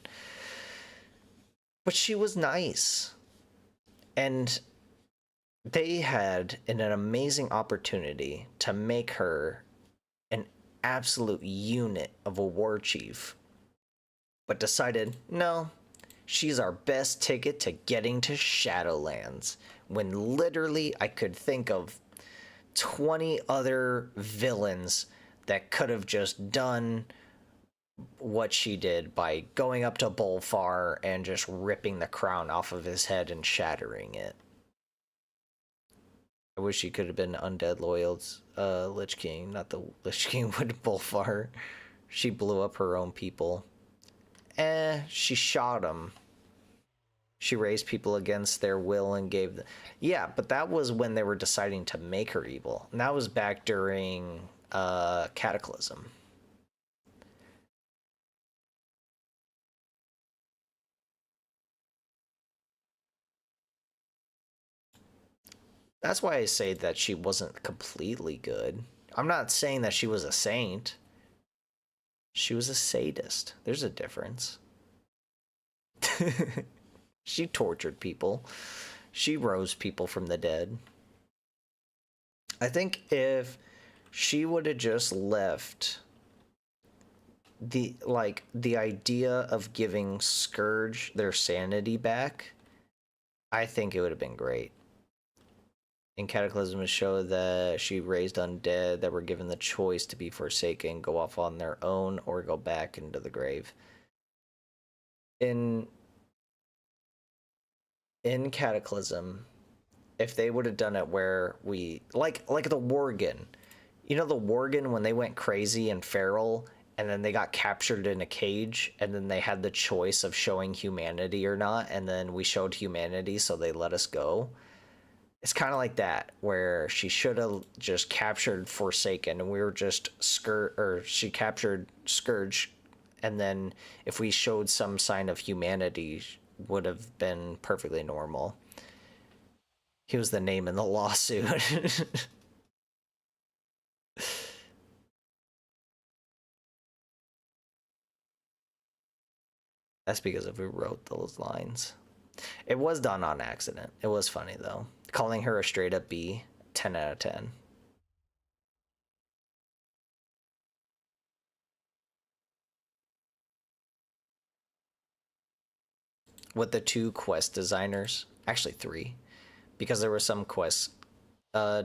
But she was nice. And they had an amazing opportunity to make her an absolute unit of a war chief, but decided, no, She's our best ticket to getting to Shadowlands. When literally I could think of 20 other villains that could have just done what she did by going up to Bolfar and just ripping the crown off of his head and shattering it. I wish she could have been Undead Loyal's Lich King, not the Lich King with Bolfar. She blew up her own people. She shot them. She raised people against their will and gave them... Yeah, but that was when they were deciding to make her evil. And that was back during Cataclysm. That's why I say that she wasn't completely good. I'm not saying that she was a saint. She was a sadist. There's a difference. She tortured people. She rose people from the dead. I think if she would have just left the idea of giving Scourge their sanity back, I think it would have been great. In Cataclysm, it showed that she raised undead that were given the choice to be forsaken, go off on their own, or go back into the grave. In Cataclysm, if they would have done it where we like the Worgen, you know, the Worgen when they went crazy and feral and then they got captured in a cage and then they had the choice of showing humanity or not, and then we showed humanity so they let us go. It's kind of like that, where she should have just captured Forsaken and we were just she captured Scourge, and then if we showed some sign of humanity, would have been perfectly normal. He was the name in the lawsuit. That's because of who wrote those lines. It was done on accident. It was funny though. Calling her a straight up B, 10 out of 10. With the 2 quest designers, actually 3, because there were some quest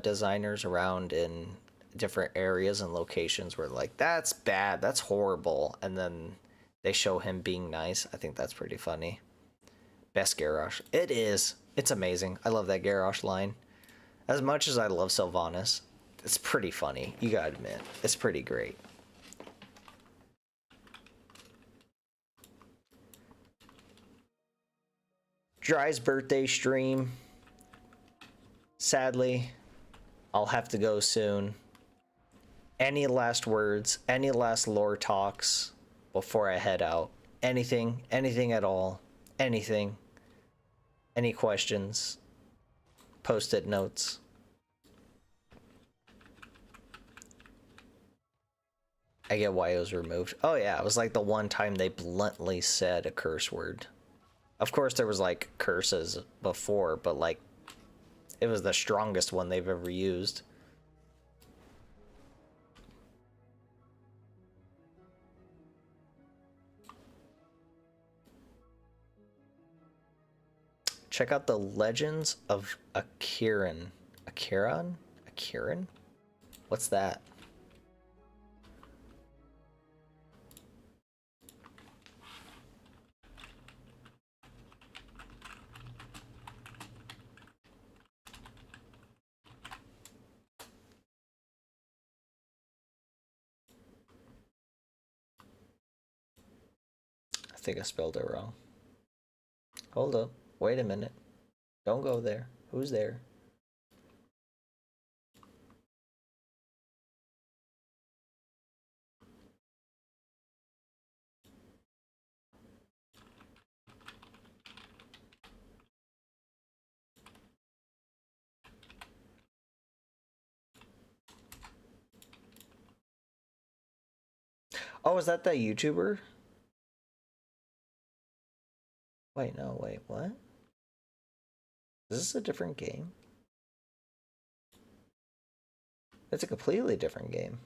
designers around in different areas and locations where like, that's bad, that's horrible, and then they show him being nice. I think that's pretty funny. Best Garrosh. It is. It's amazing. I love that Garrosh line. As much as I love Sylvanas, it's pretty funny. You gotta admit, it's pretty great. Dry's birthday stream. Sadly, I'll have to go soon. Any last words, any last lore talks before I head out? Anything at all, anything. Any questions? Post-it notes. I get why it was removed. Oh yeah, it was like the one time they bluntly said a curse word. Of course there was like curses before, but like it was the strongest one they've ever used. Check out the Legends of Akiran. Akiran? Akiran? What's that? I think I spelled it wrong. Hold up. Wait a minute. Don't go there. Who's there? Oh, is that YouTuber? Wait, no, wait, what? Is this a different game? It's a completely different game.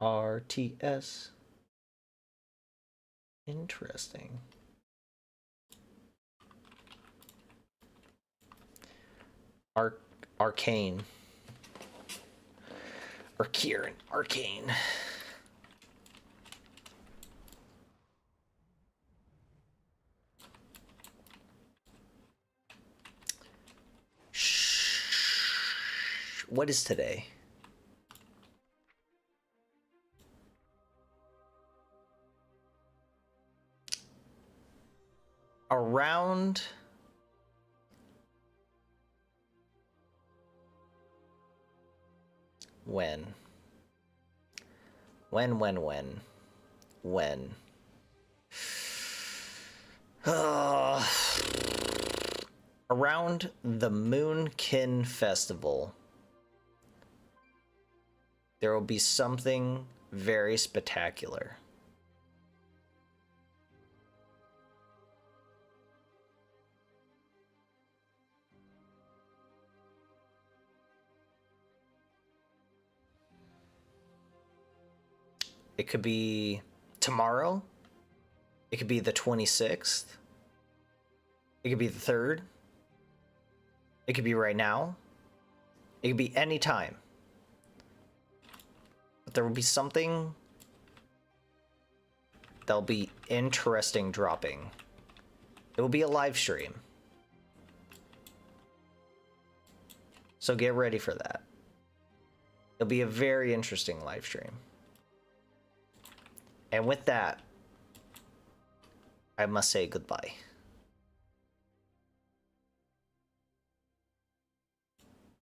RTS. Interesting. Arcane. Or Kieran. Arcane. What is today? Around when? When? Around the Moonkin Festival, there will be something very spectacular. It could be tomorrow. It could be the 26th. It could be the 3rd. It could be right now. It could be any time. But there will be something that'll be interesting dropping. It will be a live stream. So get ready for that. It'll be a very interesting live stream. And with that, I must say goodbye.